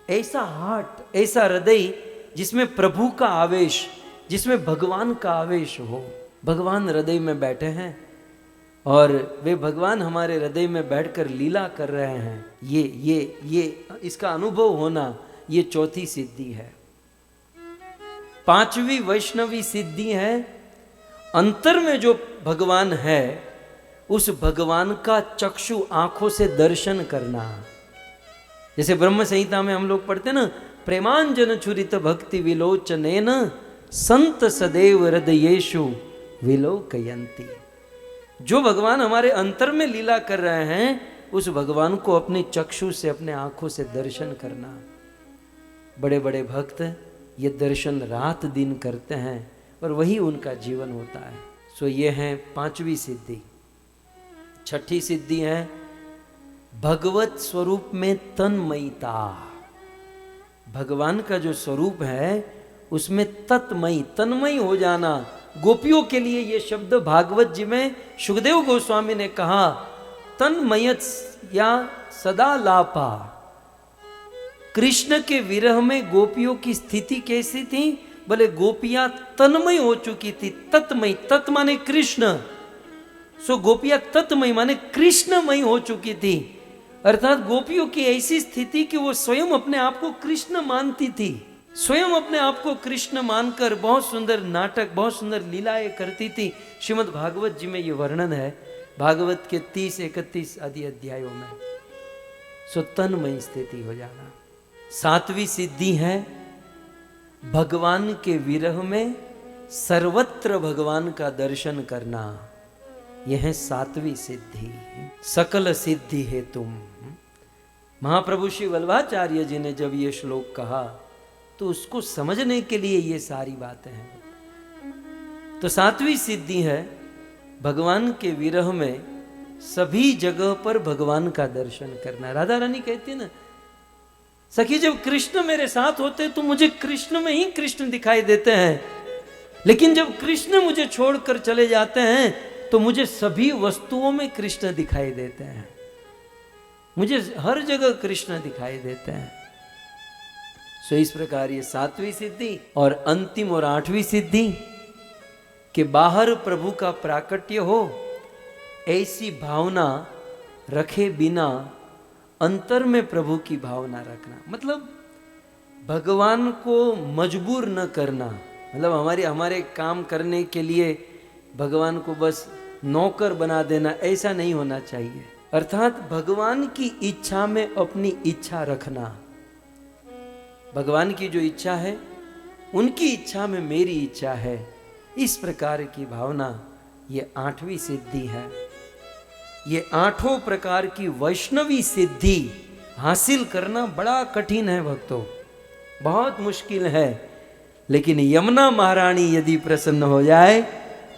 A: ऐसा हार्ट, ऐसा हृदय जिसमें प्रभु का आवेश, जिसमें भगवान का आवेश हो। भगवान हृदय में बैठे हैं और वे भगवान हमारे हृदय में बैठकर लीला कर रहे हैं। ये इसका अनुभव होना, ये चौथी सिद्धि है। पांचवी वैष्णवी सिद्धि है अंतर में जो भगवान है उस भगवान का चक्षु आंखों से दर्शन करना। जैसे ब्रह्म संहिता में हम लोग पढ़ते ना, प्रेमांजन छुरित भक्ति विलोचनेन संत सदैव हृदयेषु विलोकयन्ति। जो भगवान हमारे अंतर में लीला कर रहे हैं उस भगवान को अपने चक्षु से, अपने आंखों से दर्शन करना। बड़े बड़े भक्त ये दर्शन रात दिन करते हैं और वही उनका जीवन होता है। सो ये है पांचवी सिद्धि। छठी सिद्धि है भगवत स्वरूप में तन्मयता। भगवान का जो स्वरूप है उसमें तत्मयी, तन्मयी हो जाना। गोपियों के लिए ये शब्द भागवत जी में सुखदेव गोस्वामी ने कहा, तन्मयत या सदा लापा। कृष्ण के विरह में गोपियों की स्थिति कैसी थी? बोले गोपियां तन्मय हो चुकी थी। तत्मय, तत् माने कृष्ण, सो गोपियां तत्मय माने कृष्णमय हो चुकी थी। अर्थात गोपियों की ऐसी स्थिति कि वो स्वयं अपने आप को कृष्ण मानती थी। स्वयं अपने आप को कृष्ण मानकर बहुत सुंदर नाटक, बहुत सुंदर लीलाएं करती थी। श्रीमद् भागवत जी में ये वर्णन है, भागवत के 30-31 आदि अध्यायों में। सो तन्मय स्थिति हो जाना। सातवीं सिद्धि है भगवान के विरह में सर्वत्र भगवान का दर्शन करना। यह है सातवीं सिद्धि। सकल सिद्धि है तुम। महाप्रभु श्री वल्लभाचार्य जी ने जब ये श्लोक कहा तो उसको समझने के लिए ये सारी बातें हैं। तो सातवीं सिद्धि है भगवान के विरह में सभी जगह पर भगवान का दर्शन करना। राधा रानी कहती है ना, सखी जब कृष्ण मेरे साथ होते तो मुझे कृष्ण में ही कृष्ण दिखाई देते हैं, लेकिन जब कृष्ण मुझे छोड़कर चले जाते हैं तो मुझे सभी वस्तुओं में कृष्ण दिखाई देते हैं। मुझे हर जगह कृष्ण दिखाई देते हैं। सो इस प्रकार ये सातवीं सिद्धि। और अंतिम और आठवीं सिद्धि कि बाहर प्रभु का प्राकट्य हो ऐसी भावना रखे बिना अंतर में प्रभु की भावना रखना। मतलब भगवान को मजबूर न करना। मतलब हमारे काम करने के लिए भगवान को बस नौकर बना देना, ऐसा नहीं होना चाहिए। अर्थात भगवान की इच्छा में अपनी इच्छा रखना। भगवान की जो इच्छा है उनकी इच्छा में मेरी इच्छा है, इस प्रकार की भावना ये आठवीं सिद्धि है। ये आठों प्रकार की वैष्णवी सिद्धि हासिल करना बड़ा कठिन है भक्तों, बहुत मुश्किल है। लेकिन यमुना महारानी यदि प्रसन्न हो जाए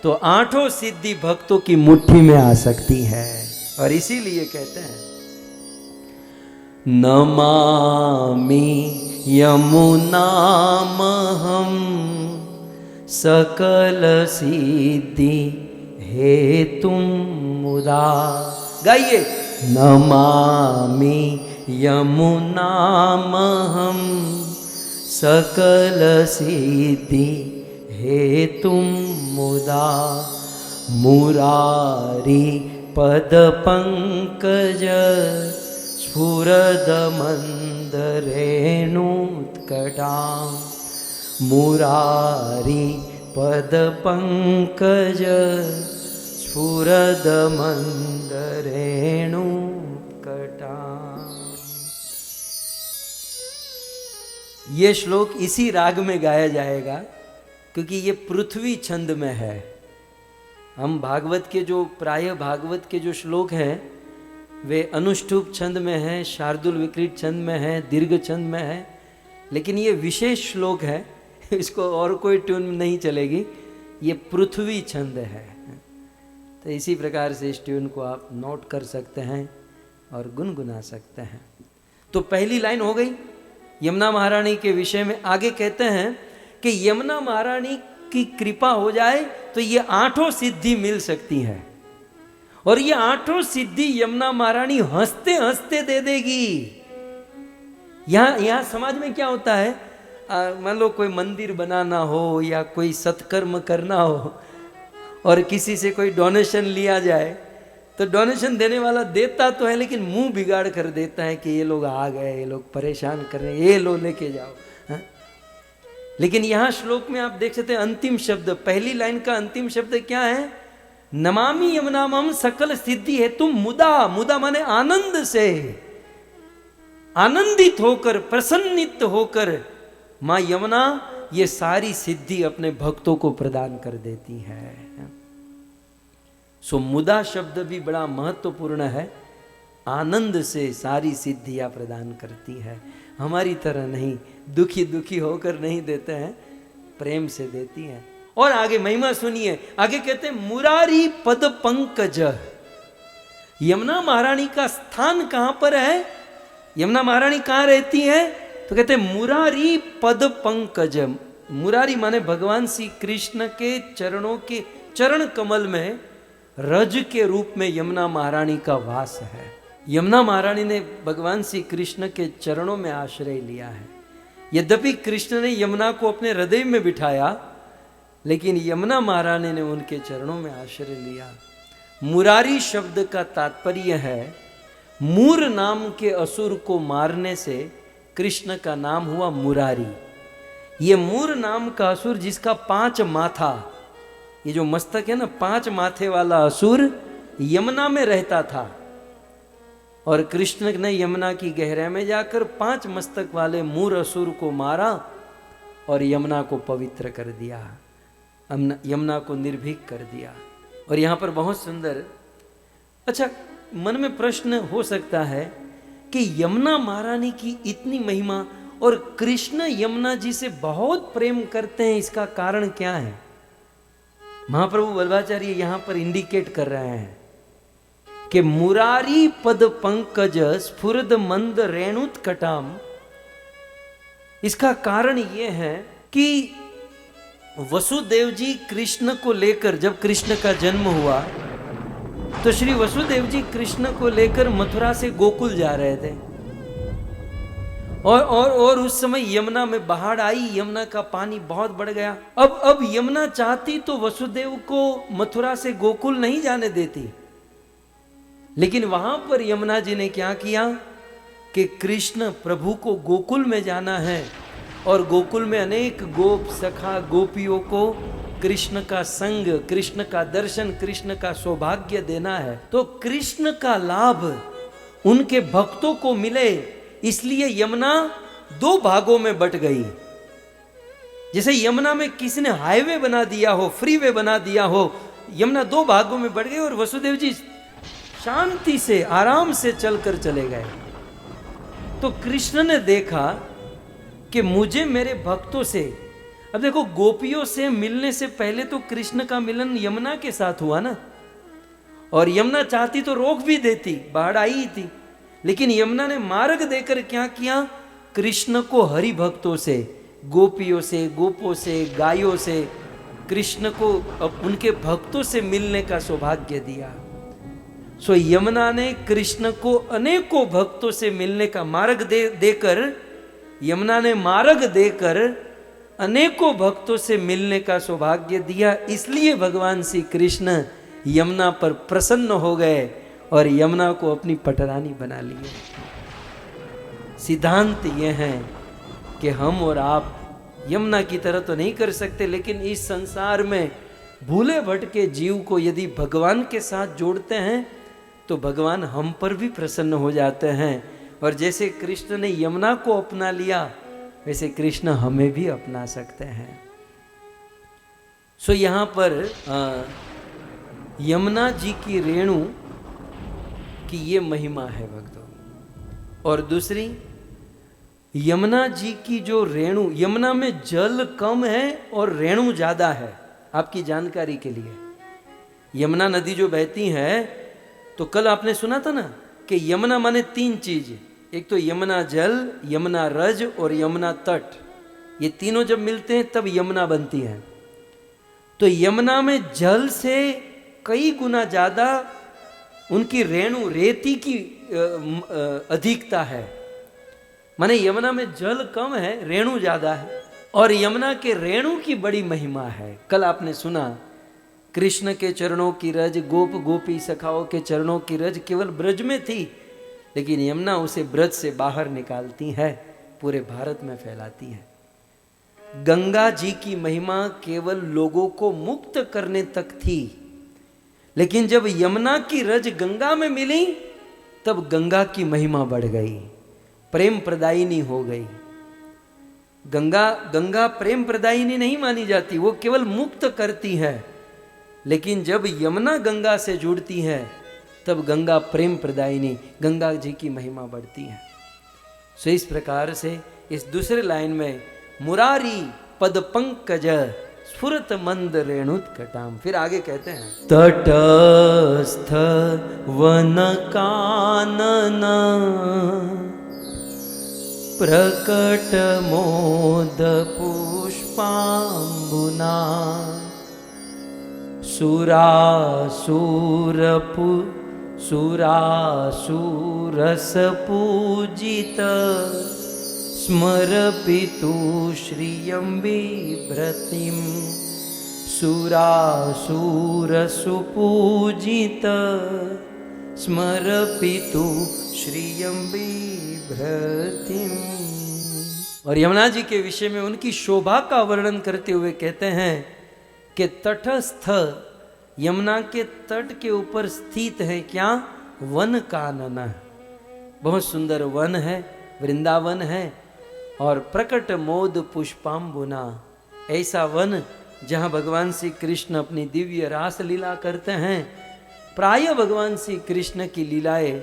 A: तो आठों सिद्धि भक्तों की मुट्ठी में आ सकती है। और इसीलिए कहते हैं नमामि यमुनामहं सकल सिद्धि हेतुं मुदा। गाइए, नमामि यमुनामहं सकल सिद्धि हेतुं मुदा। मुरारी पद पंकज स्फुरद मंद रेणुत्कटा। मुरारी पद पंकज स्फुरद मंद रेणुत्कटा। ये श्लोक इसी राग में गाया जाएगा क्योंकि ये पृथ्वी छंद में है। हम भागवत के जो प्राय भागवत के जो श्लोक हैं वे अनुष्टुप छंद में है, शार्दुल विकृत छंद में है, दीर्घ छंद में है, लेकिन ये विशेष श्लोक है, इसको और कोई ट्यून नहीं चलेगी, ये पृथ्वी छंद है। तो इसी प्रकार से इस ट्यून को आप नोट कर सकते हैं और गुनगुना सकते हैं। तो पहली लाइन हो गई यमुना महारानी के विषय में। आगे कहते हैं कि यमुना महारानी की कृपा हो जाए तो ये 8 सिद्धि मिल सकती है, और ये 8 सिद्धि यमुना महारानी हंसते हंसते दे देगी। यहाँ समाज में क्या होता है, मान लो कोई मंदिर बनाना हो या कोई सत्कर्म करना हो और किसी से कोई डोनेशन लिया जाए, तो डोनेशन देने वाला देता तो है लेकिन मुंह बिगाड़ कर देता है कि ये लोग आ गए, ये लोग परेशान कर रहे हैं, ये लो लेके जाओ। हा? लेकिन यहाँ श्लोक में आप देख सकते हैं अंतिम शब्द, पहली लाइन का अंतिम शब्द क्या है, नमामि यमुनामम सकल सिद्धि है तुम मुदा, मुदा माने आनंद से, आनंदित होकर, प्रसन्नित होकर मां यमुना ये सारी सिद्धि अपने भक्तों को प्रदान कर देती है। सो मुदा शब्द भी बड़ा महत्वपूर्ण है, आनंद से सारी सिद्धियां प्रदान करती है, हमारी तरह नहीं दुखी दुखी होकर नहीं देते हैं, प्रेम से देती है। और आगे महिमा सुनिए, आगे कहते हैं मुरारी पद पंकज। यमुना महारानी का स्थान कहां पर है, यमुना महारानी कहां रहती है, तो कहते हैं मुरारी पद पंकज। मुरारी माने भगवान श्री कृष्ण के चरणों के चरण कमल में रज के रूप में यमुना महारानी का वास है। यमुना महारानी ने भगवान श्री कृष्ण के चरणों में आश्रय लिया है। यद्यपि कृष्ण ने यमुना को अपने हृदय में बिठाया, लेकिन यमुना महारानी ने उनके चरणों में आश्रय लिया। मुरारी शब्द का तात्पर्य है मूर नाम के असुर को मारने से कृष्ण का नाम हुआ मुरारी। ये मूर नाम का असुर जिसका 5 माथा, ये जो मस्तक है ना, 5 माथे वाला असुर यमुना में रहता था, और कृष्ण ने यमुना की गहराई में जाकर 5 मस्तक वाले मूर असुर को मारा और यमुना को पवित्र कर दिया, यमुना को निर्भीक कर दिया। और यहाँ पर बहुत सुंदर, अच्छा मन में प्रश्न हो सकता है कि यमुना महारानी की इतनी महिमा और कृष्ण यमुना जी से बहुत प्रेम करते हैं, इसका कारण क्या है? महाप्रभु वल्लभाचार्य यहां पर इंडिकेट कर रहे हैं कि मुरारी पद पंकज स्फुरद मंद रेणुत्कटाम। इसका कारण यह है कि वसुदेव जी कृष्ण को लेकर, जब कृष्ण का जन्म हुआ तो श्री वसुदेव जी कृष्ण को लेकर मथुरा से गोकुल जा रहे थे, और उस समय यमुना में बाढ़ आई, यमुना का पानी बहुत बढ़ गया। अब यमुना चाहती तो वसुदेव को मथुरा से गोकुल नहीं जाने देती, लेकिन वहां पर यमुना जी ने क्या किया कि कृष्ण प्रभु को गोकुल में जाना है और गोकुल में अनेक गोप सखा गोपियों को कृष्ण का संग, कृष्ण का दर्शन, कृष्ण का सौभाग्य देना है, तो कृष्ण का लाभ उनके भक्तों को मिले, इसलिए यमुना 2 भागों में बट गई। जैसे यमुना में किसी ने हाईवे बना दिया हो, फ्रीवे बना दिया हो, यमुना 2 भागों में बढ़ गई और वसुदेव जी शांति से आराम से चलकर चले गए। तो कृष्ण ने देखा कि मुझे मेरे भक्तों से, अब देखो गोपियों से मिलने से पहले तो कृष्ण का मिलन यमुना के साथ हुआ ना, और यमुना चाहती तो रोक भी देती, बाढ़ आई थी, लेकिन यमुना ने मार्ग देकर क्या किया, कृष्ण को हरि भक्तों से, गोपियों से, गोपों से, गायों से, कृष्ण को उनके भक्तों से मिलने का सौभाग्य दिया। सो यमुना ने कृष्ण को अनेकों भक्तों से मिलने का मार्ग देकर, यमुना ने मार्ग देकर अनेकों भक्तों से मिलने का सौभाग्य दिया। इसलिए भगवान श्री कृष्ण यमुना पर प्रसन्न हो गए और यमुना को अपनी पटरानी बना लिए। सिद्धांत यह है कि हम और आप यमुना की तरह तो नहीं कर सकते, लेकिन इस संसार में भूले भटके जीव को यदि भगवान के साथ जोड़ते हैं तो भगवान हम पर भी प्रसन्न हो जाते हैं। और जैसे कृष्ण ने यमुना को अपना लिया, वैसे कृष्ण हमें भी अपना सकते हैं। सो यहाँ पर यमुना जी की रेणु कि ये महिमा है भक्तों। और दूसरी, यमुना जी की जो रेणु, यमुना में जल कम है और रेणु ज्यादा है। आपकी जानकारी के लिए, यमुना नदी जो बहती है, तो कल आपने सुना था ना कि यमुना माने 3 चीज, एक तो यमुना जल, यमुना रज और यमुना तट। ये तीनों जब मिलते हैं तब यमुना बनती है। तो यमुना में जल से कई गुना ज्यादा उनकी रेणु, रेती की अधिकता है। माने यमुना में जल कम है, रेणु ज्यादा है, और यमुना के रेणु की बड़ी महिमा है। कल आपने सुना कृष्ण के चरणों की रज, गोप गोपी सखाओं के चरणों की रज केवल ब्रज में थी, लेकिन यमुना उसे ब्रज से बाहर निकालती है, पूरे भारत में फैलाती है। गंगा जी की महिमा केवल लोगों को मुक्त करने तक थी, लेकिन जब यमुना की रज गंगा में मिली तब गंगा की महिमा बढ़ गई, प्रेम प्रदायिनी हो गई। गंगा प्रेम प्रदायिनी नहीं मानी जाती, वो केवल मुक्त करती है। लेकिन जब यमुना गंगा से जुड़ती है तब गंगा प्रेम प्रदायिनी, गंगा जी की महिमा बढ़ती है। सो इस प्रकार से इस दूसरे लाइन में मुरारी पद पंकज स्फुरत मंद रेणुत्कटाम, फिर आगे कहते हैं तटस्थ वन कानन प्रकट मोद पुष्पाम्बुना सुरासुरस पूजित स्मरपितु श्रियं बिभ्रतिं। सुरासुरसुपूजित स्मरपितु श्रियं बिभ्रतिं। और यमुना जी के विषय में उनकी शोभा का वर्णन करते हुए कहते हैं कि तटस्थ, यमुना के तट के ऊपर स्थित है क्या? वन कानन, बहुत सुंदर वन है, वृंदावन है। और प्रकट मोद पुष्पाम्बुना, ऐसा वन जहाँ भगवान श्री कृष्ण अपनी दिव्य रास लीला करते हैं। प्राय भगवान श्री कृष्ण की लीलाएं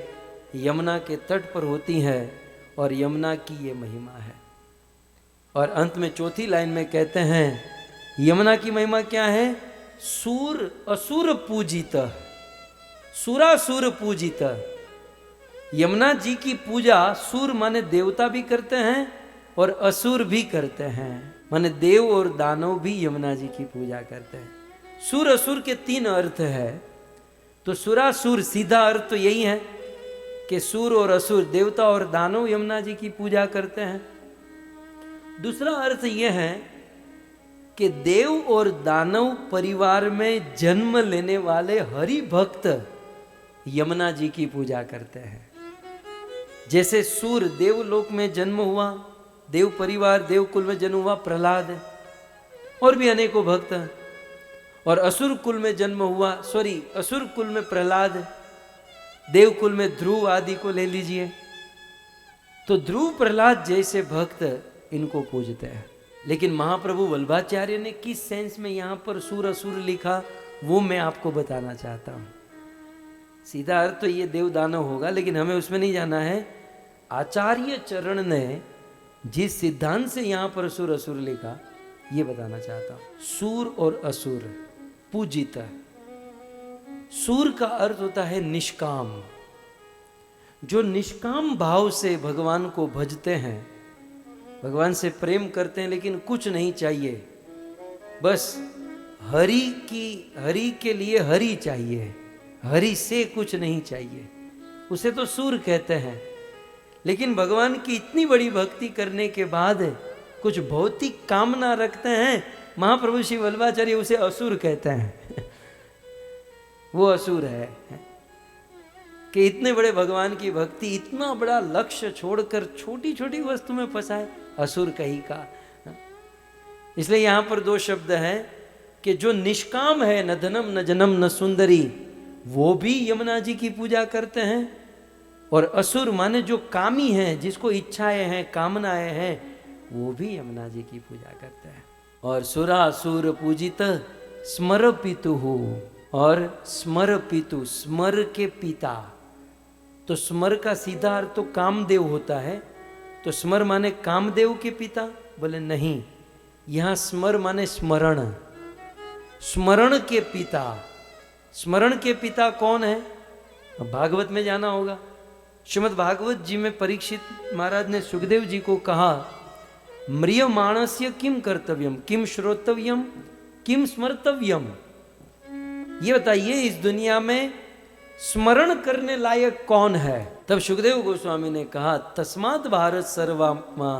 A: यमुना के तट पर होती हैं और यमुना की ये महिमा है। और अंत में चौथी लाइन में कहते हैं यमुना की महिमा क्या है? सूर असुर पूजित, सुरासुर पूजित। यमुना जी की पूजा सूर माने देवता भी करते हैं और असुर भी करते हैं, माने देव और दानव भी यमुना जी की पूजा करते हैं। सुर असुर के 3 अर्थ है। तो सुरासुर सीधा अर्थ तो यही है कि सूर और असुर, देवता और दानव यमुना जी की पूजा करते हैं। दूसरा अर्थ यह है कि देव और दानव परिवार में जन्म लेने वाले हरि भक्त यमुना जी की पूजा करते हैं। जैसे सूर देवलोक में जन्म हुआ, देव परिवार, देव कुल में जन्म हुआ प्रहलाद, और भी अनेकों भक्त। और असुर कुल में जन्म हुआ, असुर कुल में प्रहलाद, देव कुल में ध्रुव आदि को ले लीजिए। तो ध्रुव प्रहलाद जैसे भक्त इनको पूजते हैं। लेकिन महाप्रभु वल्लभाचार्य ने किस सेंस में यहां पर सूर असुर लिखा, वो मैं आपको बताना चाहता हूं। सीधा अर्थ तो ये देव दानव होगा, लेकिन हमें उसमें नहीं जाना है। आचार्य चरण ने जिस सिद्धांत से यहां पर सूर असुर लिखा, ये बताना चाहता हूं। सूर और असुर पूजित, सूर का अर्थ होता है निष्काम, जो निष्काम भाव से भगवान को भजते हैं, भगवान से प्रेम करते हैं, लेकिन कुछ नहीं चाहिए, बस हरि के लिए हरि चाहिए, हरि से कुछ नहीं चाहिए, उसे तो सूर कहते हैं। लेकिन भगवान की इतनी बड़ी भक्ति करने के बाद कुछ भौतिक कामना रखते हैं, महाप्रभु श्री वल्लभाचार्य उसे असुर कहते हैं। वो असुर है कि इतने बड़े भगवान की भक्ति, इतना बड़ा लक्ष्य छोड़कर छोटी छोटी वस्तु में फंसाए, असुर कहीं का। इसलिए यहां पर 2 शब्द हैं कि जो निष्काम है, न धनम न जनम न सुंदरी, वो भी यमुना जी की पूजा करते हैं। और असुर माने जो कामी हैं, जिसको इच्छाएं हैं, कामनाएं हैं, वो भी यमुना जी की पूजा करते हैं। और सुरासुर पूजित स्मर पितु हो, और स्मर पितु, स्मर के पिता, तो स्मर का सीधा अर्थ तो कामदेव होता है, तो स्मर माने कामदेव के पिता? बोले नहीं, यहां स्मर माने स्मरण, स्मरण के पिता। स्मरण के पिता कौन है? भागवत में जाना होगा। श्रीमद् भागवत जी में परीक्षित महाराज ने सुखदेव जी को कहा, म्रियमाणस्य किम कर्तव्यम, किम श्रोतव्यम, किम स्मर्तव्यम। ये बताइए इस दुनिया में स्मरण करने लायक कौन है? तब सुखदेव गोस्वामी ने कहा, तस्मात् भारत सर्वमा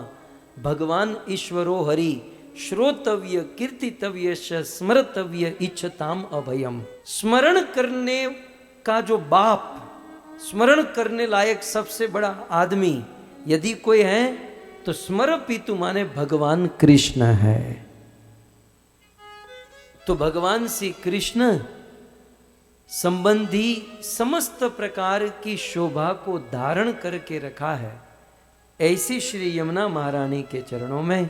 A: भगवान ईश्वरो हरि श्रोतव्य कीर्तितव्य स्मर्तव्य इच्छताम अभयम। स्मरण करने का जो बाप, स्मरण करने लायक सबसे बड़ा आदमी यदि कोई है तो स्मर पितु माने भगवान कृष्ण है। तो भगवान श्री कृष्ण संबंधी समस्त प्रकार की शोभा को धारण करके रखा है। ऐसी श्री यमुना महारानी के चरणों में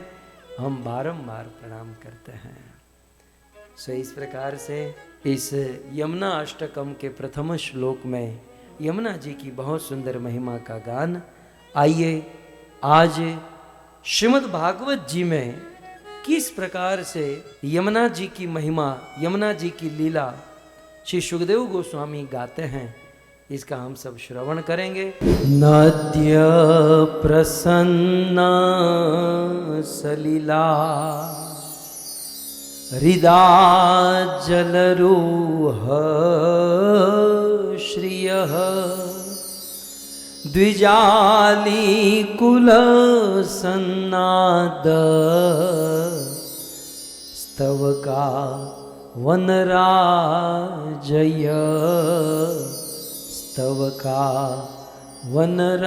A: हम बारंबार प्रणाम करते हैं। सो इस प्रकार से इस यमुना अष्टकम के प्रथम श्लोक में यमुना जी की बहुत सुंदर महिमा का गान। आइए आज श्रीमद् भागवत जी में किस प्रकार से यमुना जी की महिमा, यमुना जी की लीला श्री सुखदेव गोस्वामी गाते हैं, इसका हम सब श्रवण करेंगे। नद्य प्रसन्ना सलिला हृदा जलरूह श्रियः द्विजाली कुल सन्नाद स्तवका वनराजय स्तवका वनराजय।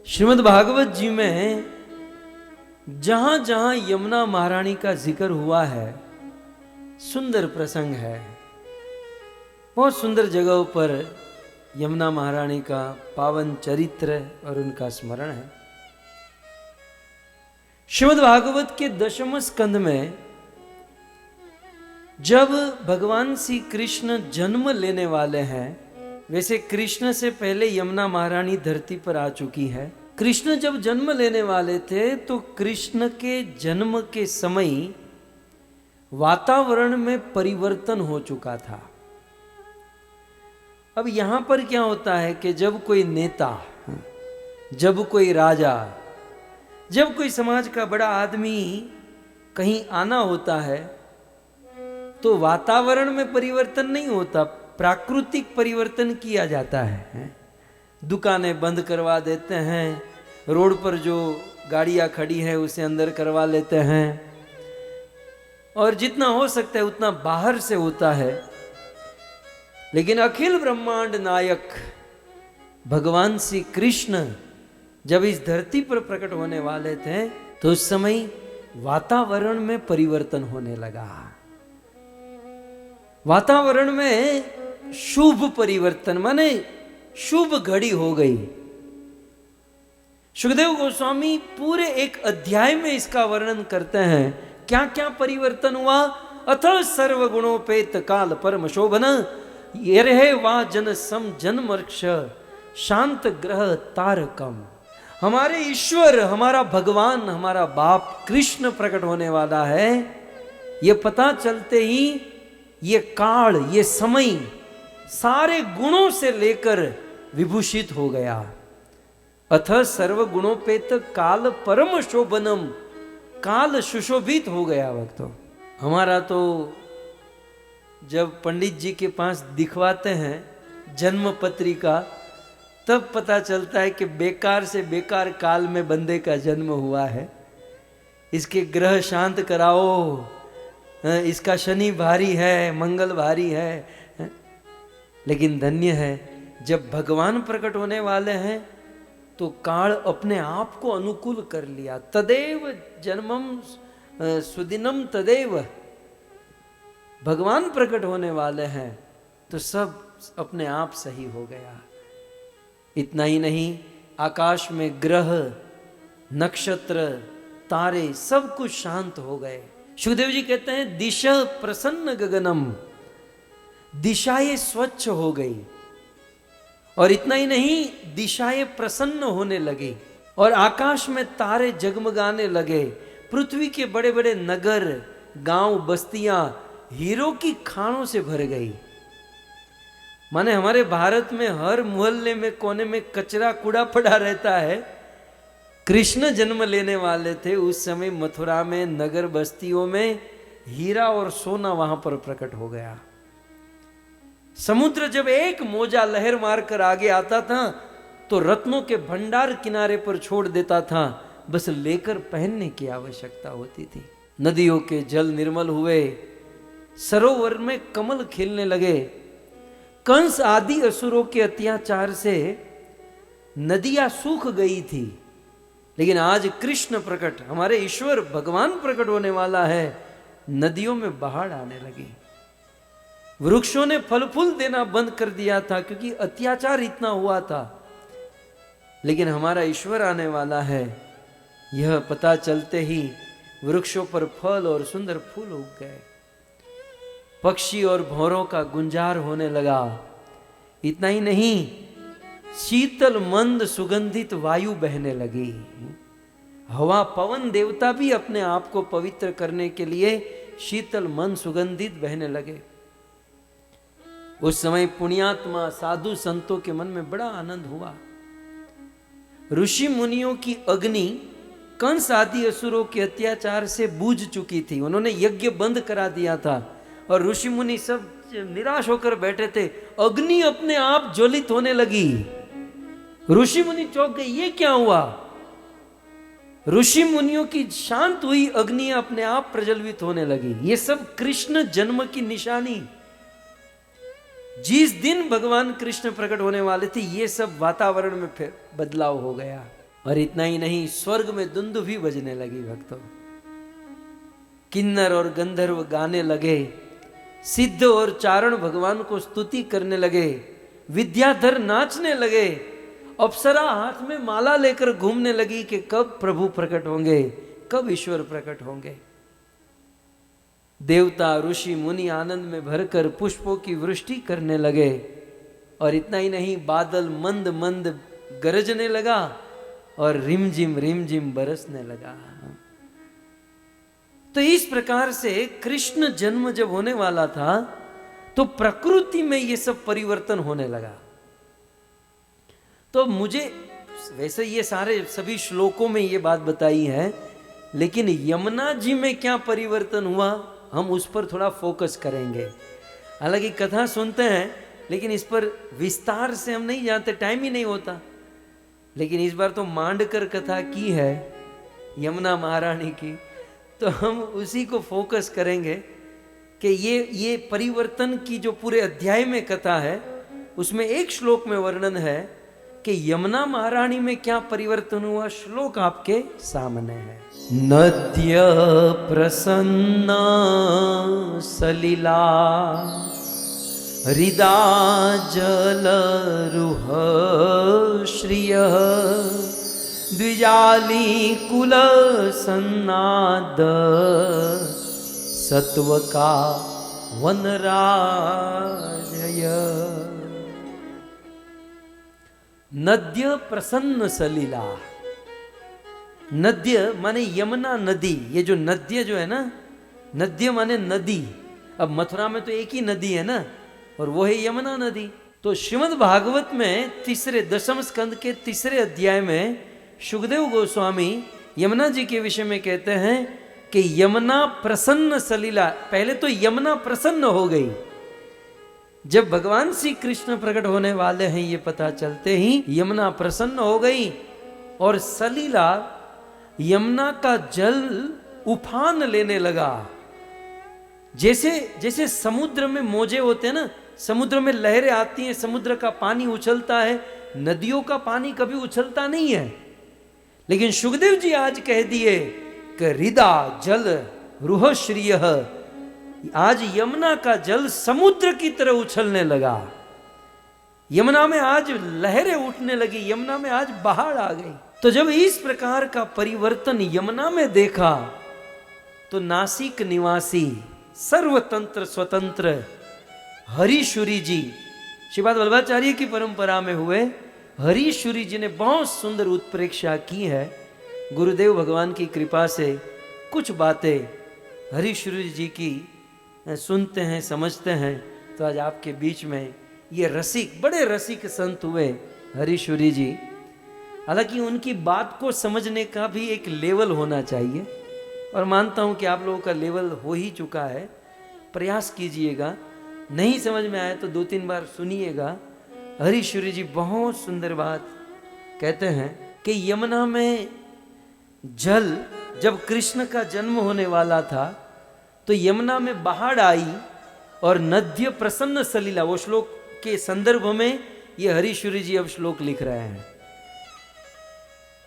A: श्रीमद् भागवत जी में जहां जहां यमुना महारानी का जिक्र हुआ है, सुंदर प्रसंग है। बहुत सुंदर जगहों पर यमुना महारानी का पावन चरित्र और उनका स्मरण है। श्रीमद् भागवत के 10वें स्कंद में जब भगवान श्री कृष्ण जन्म लेने वाले हैं, वैसे कृष्ण से पहले यमुना महारानी धरती पर आ चुकी है। कृष्ण जब जन्म लेने वाले थे तो कृष्ण के जन्म के समय वातावरण में परिवर्तन हो चुका था। अब यहां पर क्या होता है कि जब कोई नेता, जब कोई राजा, जब कोई समाज का बड़ा आदमी कहीं आना होता है तो वातावरण में परिवर्तन नहीं होता, प्राकृतिक परिवर्तन किया जाता है। दुकानें बंद करवा देते हैं, रोड पर जो गाड़ियां खड़ी है उसे अंदर करवा लेते हैं, और जितना हो सकता है उतना बाहर से होता है। लेकिन अखिल ब्रह्मांड नायक भगवान श्री कृष्ण जब इस धरती पर प्रकट होने वाले थे तो उस समय वातावरण में परिवर्तन होने लगा। वातावरण में शुभ परिवर्तन माने शुभ घड़ी हो गई। सुखदेव गोस्वामी पूरे एक अध्याय में इसका वर्णन करते हैं, क्या क्या परिवर्तन हुआ। अथ सर्वगुणोपेत काल परम शोभन ये वा जन सम जन्मर्क्ष शांत ग्रह तारकम। हमारे ईश्वर, हमारा भगवान, हमारा बाप कृष्ण प्रकट होने वाला है, ये पता चलते ही ये काल, ये समय सारे गुणों से लेकर विभूषित हो गया। अथ सर्वगुणोपेत काल परम शोभनम, काल सुशोभित हो गया। भक्तों, हमारा तो जब पंडित जी के पास दिखवाते हैं जन्म पत्रिका तब पता चलता है कि बेकार से बेकार काल में बंदे का जन्म हुआ है। इसके ग्रह शांत कराओ, इसका शनि भारी है, मंगल भारी है। लेकिन धन्य है जब भगवान प्रकट होने वाले हैं तो काल अपने आप को अनुकूल कर लिया। तदेव जन्मम सुदिनम तदेव, भगवान प्रकट होने वाले हैं तो सब अपने आप सही हो गया। इतना ही नहीं, आकाश में ग्रह, नक्षत्र, तारे सब कुछ शांत हो गए। सुखदेव जी कहते हैं दिश प्रसन्न गगनम, दिशाएं स्वच्छ हो गई, और इतना ही नहीं, दिशाएं प्रसन्न होने लगी, और आकाश में तारे जगमगाने लगे। पृथ्वी के बड़े बड़े नगर, गांव, बस्तियां हीरो की खानों से भर गई। माने हमारे भारत में हर मोहल्ले में, कोने में कचरा कूड़ा पड़ा रहता है। कृष्ण जन्म लेने वाले थे उस समय मथुरा में, नगर बस्तियों में हीरा और सोना वहां पर प्रकट हो गया। समुद्र जब एक मोजा लहर मारकर आगे आता था तो रत्नों के भंडार किनारे पर छोड़ देता था, बस लेकर पहनने की आवश्यकता होती थी। नदियों के जल निर्मल हुए, सरोवर में कमल खिलने लगे। कंस आदि असुरों के अत्याचार से नदियां सूख गई थी, लेकिन आज कृष्ण प्रकट, हमारे ईश्वर भगवान प्रकट होने वाला है, नदियों में बाढ़ आने लगी। वृक्षों ने फल फूल देना बंद कर दिया था क्योंकि अत्याचार इतना हुआ था, लेकिन हमारा ईश्वर आने वाला है, यह पता चलते ही वृक्षों पर फल और सुंदर फूल उग गए। पक्षी और भौरों का गुंजार होने लगा। इतना ही नहीं, शीतल मंद सुगंधित वायु बहने लगी। हवा, पवन देवता भी अपने आप को पवित्र करने के लिए शीतल मंद सुगंधित बहने लगे। उस समय पुण्यात्मा साधु संतों के मन में बड़ा आनंद हुआ। ऋषि मुनियों की अग्नि कंस आदि असुरों के अत्याचार से बूझ चुकी थी। उन्होंने यज्ञ बंद करा दिया था और ऋषि मुनि सब निराश होकर बैठे थे। अग्नि अपने आप ज्वलित होने लगी। ऋषि मुनि चौंक गए, ये क्या हुआ? ऋषि मुनियों की शांत हुई अग्नि अपने आप प्रज्वलित होने लगी। ये सब कृष्ण जन्म की निशानी। जिस दिन भगवान कृष्ण प्रकट होने वाले थे, ये सब वातावरण में फिर बदलाव हो गया। और इतना ही नहीं, स्वर्ग में दुंदुभी बजने लगी। भक्तों, किन्नर और गंधर्व गाने लगे, सिद्ध और चारण भगवान को स्तुति करने लगे, विद्याधर नाचने लगे, अप्सरा हाथ में माला लेकर घूमने लगी कि कब प्रभु प्रकट होंगे, कब ईश्वर प्रकट होंगे। देवता, ऋषि, मुनि आनंद में भरकर पुष्पों की वृष्टि करने लगे। और इतना ही नहीं, बादल मंद मंद गरजने लगा और रिमझिम बरसने लगा। तो इस प्रकार से कृष्ण जन्म जब होने वाला था तो प्रकृति में ये सब परिवर्तन होने लगा। तो मुझे वैसे ये सारे सभी श्लोकों में ये बात बताई है, लेकिन यमुना जी में क्या परिवर्तन हुआ, हम उस पर थोड़ा फोकस करेंगे। हालांकि कथा सुनते हैं, लेकिन इस पर विस्तार से हम नहीं जानते, टाइम ही नहीं होता। लेकिन इस बार तो मांडकर कथा की है यमुना महारानी की, तो हम उसी को फोकस करेंगे कि ये परिवर्तन की जो पूरे अध्याय में कथा है, उसमें एक श्लोक में वर्णन है कि यमुना महारानी में क्या परिवर्तन हुआ। श्लोक आपके सामने है। नद्य प्रसन्ना सलिला हृदा जलरुह श्रिय द्विजाली कुल सन्नाद सत्व का वनराजय। नद्य प्रसन्न सलिला। नद्य माने यमुना नदी। ये जो नद्य जो है ना, नद्य माने नदी। अब मथुरा में तो एक ही नदी है ना, और वो है यमुना नदी। तो श्रीमद् भागवत में दशम स्कंद के तीसरे अध्याय में शुकदेव गोस्वामी यमुना जी के विषय में कहते हैं कि यमुना प्रसन्न सलिला। पहले तो यमुना प्रसन्न हो गई। जब भगवान श्री कृष्ण प्रकट होने वाले हैं, ये पता चलते ही यमुना प्रसन्न हो गई। और सलिला, यमुना का जल उफान लेने लगा। जैसे समुद्र में मोजे होते हैं ना, समुद्र में लहरें आती हैं, समुद्र का पानी उछलता है। नदियों का पानी कभी उछलता नहीं है, लेकिन शुकदेव जी आज कह दिए कि हृदा जल रुह श्रिय, आज यमुना का जल समुद्र की तरह उछलने लगा। यमुना में आज लहरें उठने लगी, यमुना में आज बाढ़ आ गई। तो जब इस प्रकार का परिवर्तन यमुना में देखा तो नासिक निवासी सर्वतंत्र स्वतंत्र हरीशुरी जी, श्रीपाद वल्लभाचार्य की परंपरा में हुए हरीशुरी जी ने बहुत सुंदर उत्प्रेक्षा की है। गुरुदेव भगवान की कृपा से कुछ बातें हरीशुरी जी की सुनते हैं, समझते हैं। तो आज आपके बीच में ये रसिक, बड़े रसिक संत हुए हरीशुरी जी। हालांकि उनकी बात को समझने का भी एक लेवल होना चाहिए, और मानता हूं कि आप लोगों का लेवल हो ही चुका है। प्रयास कीजिएगा, नहीं समझ में आए तो 2-3 बार सुनिएगा। हरीशुरी जी बहुत सुंदर बात कहते हैं कि यमुना में जल, जब कृष्ण का जन्म होने वाला था तो यमुना में बाढ़ आई और नद्य प्रसन्न सलीला, वो श्लोक के संदर्भ में ये हरीशुरी जी अब श्लोक लिख रहे हैं।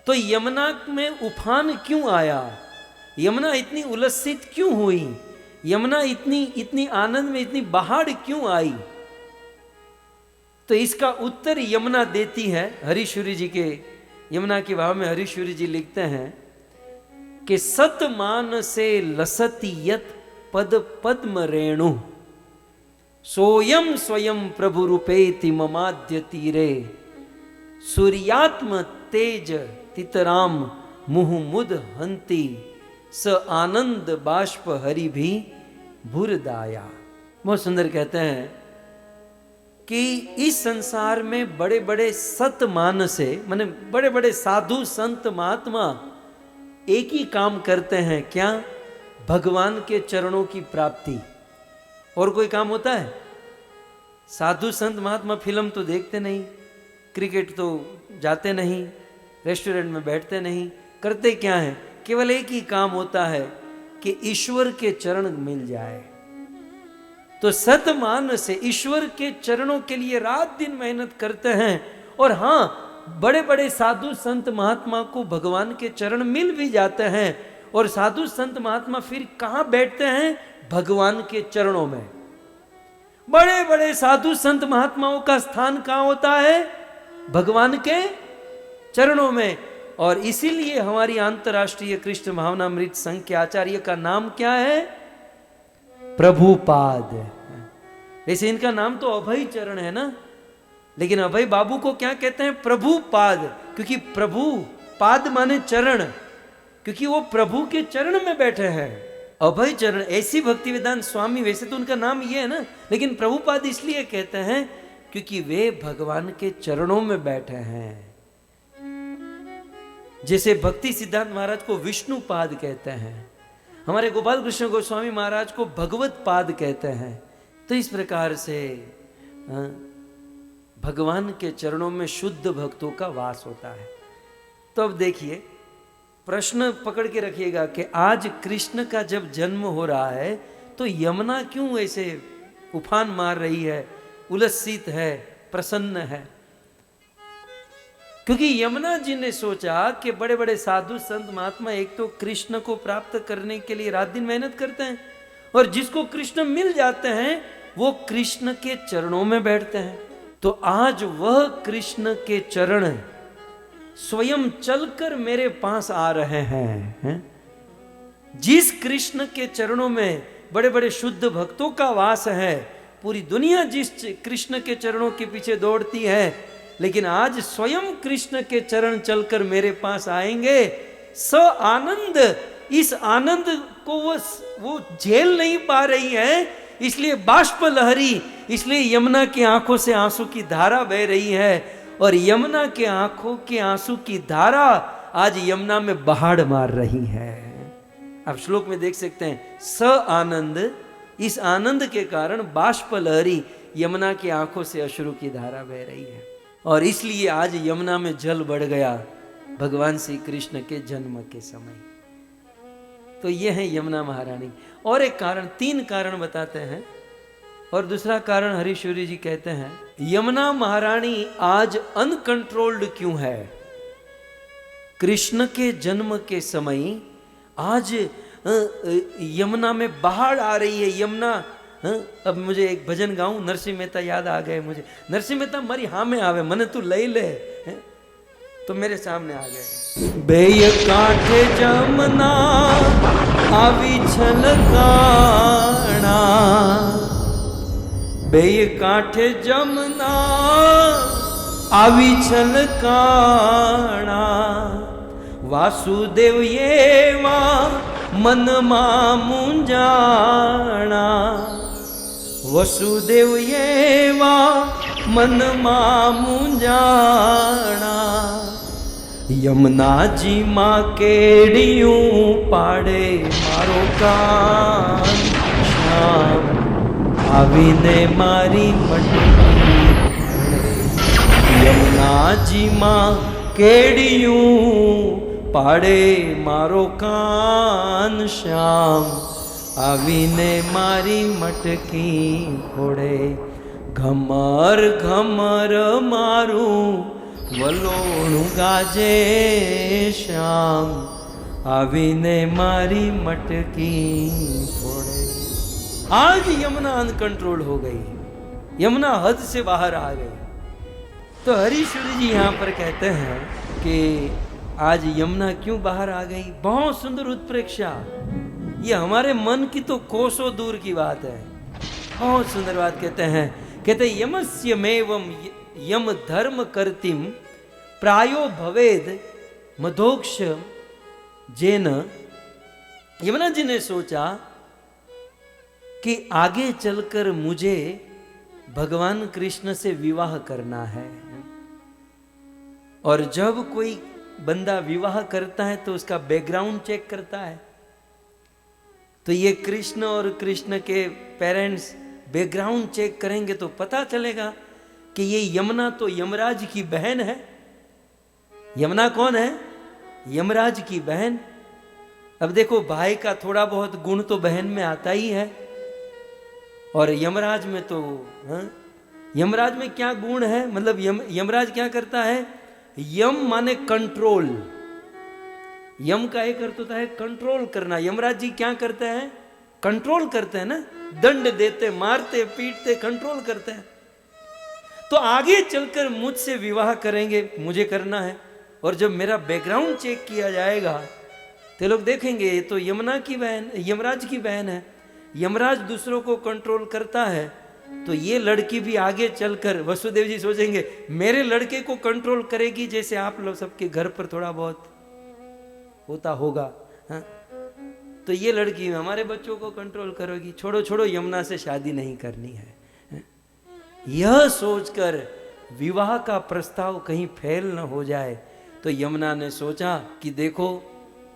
A: तो यमुना में उफान क्यों आया, यमुना इतनी उल्लसित क्यों हुई, यमुना इतनी आनंद में इतनी बाढ़ क्यों आई, तो इसका उत्तर यमुना देती है। हरीशुरी जी के यमुना के भाव में हरीशुरी जी लिखते हैं कि सतमान से लसति यत पद पद्म रेणु, सोयम स्वयं प्रभु रूपेति ममाद्य तीरे, सूर्यात्म तेज तितराम मुहु मुद हंती, स आनंद बाष्प हरि भी भूरदाया। बहुत सुंदर कहते हैं कि इस संसार में बड़े बड़े सतमान से, माने बड़े बड़े साधु संत महात्मा एक ही काम करते हैं, क्या? भगवान के चरणों की प्राप्ति। और कोई काम होता है? साधु संत महात्मा फिल्म तो देखते नहीं, क्रिकेट तो जाते नहीं, रेस्टोरेंट में बैठते नहीं, करते क्या है? केवल एक ही काम होता है कि ईश्वर के चरण मिल जाए। तो सतमान से ईश्वर के चरणों के लिए रात दिन मेहनत करते हैं। और हां, बड़े बड़े साधु संत महात्मा को भगवान के चरण मिल भी जाते हैं, और साधु संत महात्मा फिर कहां बैठते हैं? भगवान के चरणों में। बड़े बड़े साधु संत महात्माओं का स्थान कहां होता है? भगवान के चरणों में। और इसीलिए हमारी अंतर्राष्ट्रीय कृष्ण भावनामृत संघ के आचार्य का नाम क्या है? प्रभुपाद। वैसे इनका नाम तो अभय चरण है ना, लेकिन अभय बाबू को क्या कहते हैं? प्रभुपाद, क्योंकि प्रभु पाद माने चरण, क्योंकि वो प्रभु के चरण में बैठे हैं। अभय चरण, ऐसी भक्ति वेदांत स्वामी, वैसे तो उनका नाम ये है ना, लेकिन प्रभुपाद इसलिए कहते हैं क्योंकि वे भगवान के चरणों में बैठे हैं। जैसे भक्ति सिद्धांत महाराज को विष्णु पाद कहते हैं, हमारे गोपाल कृष्ण गोस्वामी महाराज को भगवत पाद कहते हैं। तो इस प्रकार से भगवान के चरणों में शुद्ध भक्तों का वास होता है। तो अब देखिए, प्रश्न पकड़ के रखिएगा कि आज कृष्ण का जब जन्म हो रहा है तो यमुना क्यों ऐसे उफान मार रही है, उल्लसित है, प्रसन्न है? क्योंकि यमुना जी ने सोचा कि बड़े बड़े साधु संत महात्मा एक तो कृष्ण को प्राप्त करने के लिए रात दिन मेहनत करते हैं, और जिसको कृष्ण मिल जाते हैं वो कृष्ण के चरणों में बैठते हैं। तो आज वह कृष्ण के चरण स्वयं चलकर मेरे पास आ रहे हैं। जिस कृष्ण के चरणों में बड़े बड़े शुद्ध भक्तों का वास है, पूरी दुनिया जिस कृष्ण के चरणों के पीछे दौड़ती है, लेकिन आज स्वयं कृष्ण के चरण चलकर मेरे पास आएंगे। स आनंद, इस आनंद को वो झेल नहीं पा रही है, इसलिए बाष्प लहरी, इसलिए यमुना की आंखों से आंसू की धारा बह रही है। और यमुना के आंखों के आंसू की धारा आज यमुना में बहाड़ मार रही है। आप श्लोक में देख सकते हैं, स आनंद, इस आनंद के कारण बाष्प लहरी, यमुना की आंखों से अश्रु की धारा बह रही है। और इसलिए आज यमुना में जल बढ़ गया भगवान श्री कृष्ण के जन्म के समय। तो यह है यमुना महारानी। और एक कारण, 3 कारण बताते हैं। और दूसरा कारण हरीशुरी जी कहते हैं, यमुना महारानी आज अनकंट्रोल्ड क्यों है? कृष्ण के जन्म के समय आज यमुना में बाढ़ आ रही है। यमुना, अब मुझे एक भजन गाऊं, नरसिंह मेहता याद आ गए मुझे। नरसिंह मेहता मरी हाँ में आवे, मने तू लई ले, तो मेरे सामने आ गए। बेय कांठे जमुना आवी छलकाना, બેય કાંઠે જમના આવી છલકાણા વાસુદેવ એવા મનમાં મૂંઝાણા વસુદેવ એવા મનમાં મૂંઝાણા યમુનાજી માં કેડિયું પાડે મારો કાન શ્યામ આવીને મારી મટકી યમુનાજી માં કેડિયું પાડે મારો કાન શ્યામ આવીને મારી મટકી ફોડે ઘમર ઘમર મારું વલોણું ગાજે શ્યામ આવીને મારી मटकी फोड़े। आज यमुना अनकंट्रोल हो गई, यमुना हद से बाहर आ गई। तो हरीश्वरी जी यहाँ पर कहते हैं कि आज यमुना क्यों बाहर आ गई। बहुत सुंदर उत्प्रेक्षा, ये हमारे मन की तो कोसों दूर की बात है। बहुत सुंदर बात कहते हैं, कहते यमस्यमेवं यम धर्म कर्तिम प्रायो भवेद मधोक्ष जेन। यमुना जी ने सोचा कि आगे चलकर मुझे भगवान कृष्ण से विवाह करना है, और जब कोई बंदा विवाह करता है तो उसका बैकग्राउंड चेक करता है। तो ये कृष्ण और कृष्ण के पेरेंट्स बैकग्राउंड चेक करेंगे तो पता चलेगा कि ये यमुना तो यमराज की बहन है। यमुना कौन है? यमराज की बहन। अब देखो, भाई का थोड़ा बहुत गुण तो बहन में आता ही है, और यमराज में तो यमराज में क्या गुण है? मतलब यमराज क्या करता है? यम माने कंट्रोल। यम का एक अर्थ होता है कंट्रोल करना। यमराज जी क्या करते हैं? कंट्रोल करते हैं ना, दंड देते, मारते, पीटते, कंट्रोल करते हैं। तो आगे चलकर मुझसे विवाह करेंगे, मुझे करना है, और जब मेरा बैकग्राउंड चेक किया जाएगा तो लोग देखेंगे ये तो यमुना की बहन, यमराज की बहन है। यमराज दूसरों को कंट्रोल करता है, तो ये लड़की भी आगे चलकर, वसुदेव जी सोचेंगे मेरे लड़के को कंट्रोल करेगी, जैसे आप लोग सबके घर पर थोड़ा बहुत होता होगा। हाँ? तो ये लड़की हमारे बच्चों को कंट्रोल करेगी। छोड़ो छोड़ो, यमुना से शादी नहीं करनी है। यह सोचकर विवाह का प्रस्ताव कहीं फेल न हो जाए, तो यमुना ने सोचा कि देखो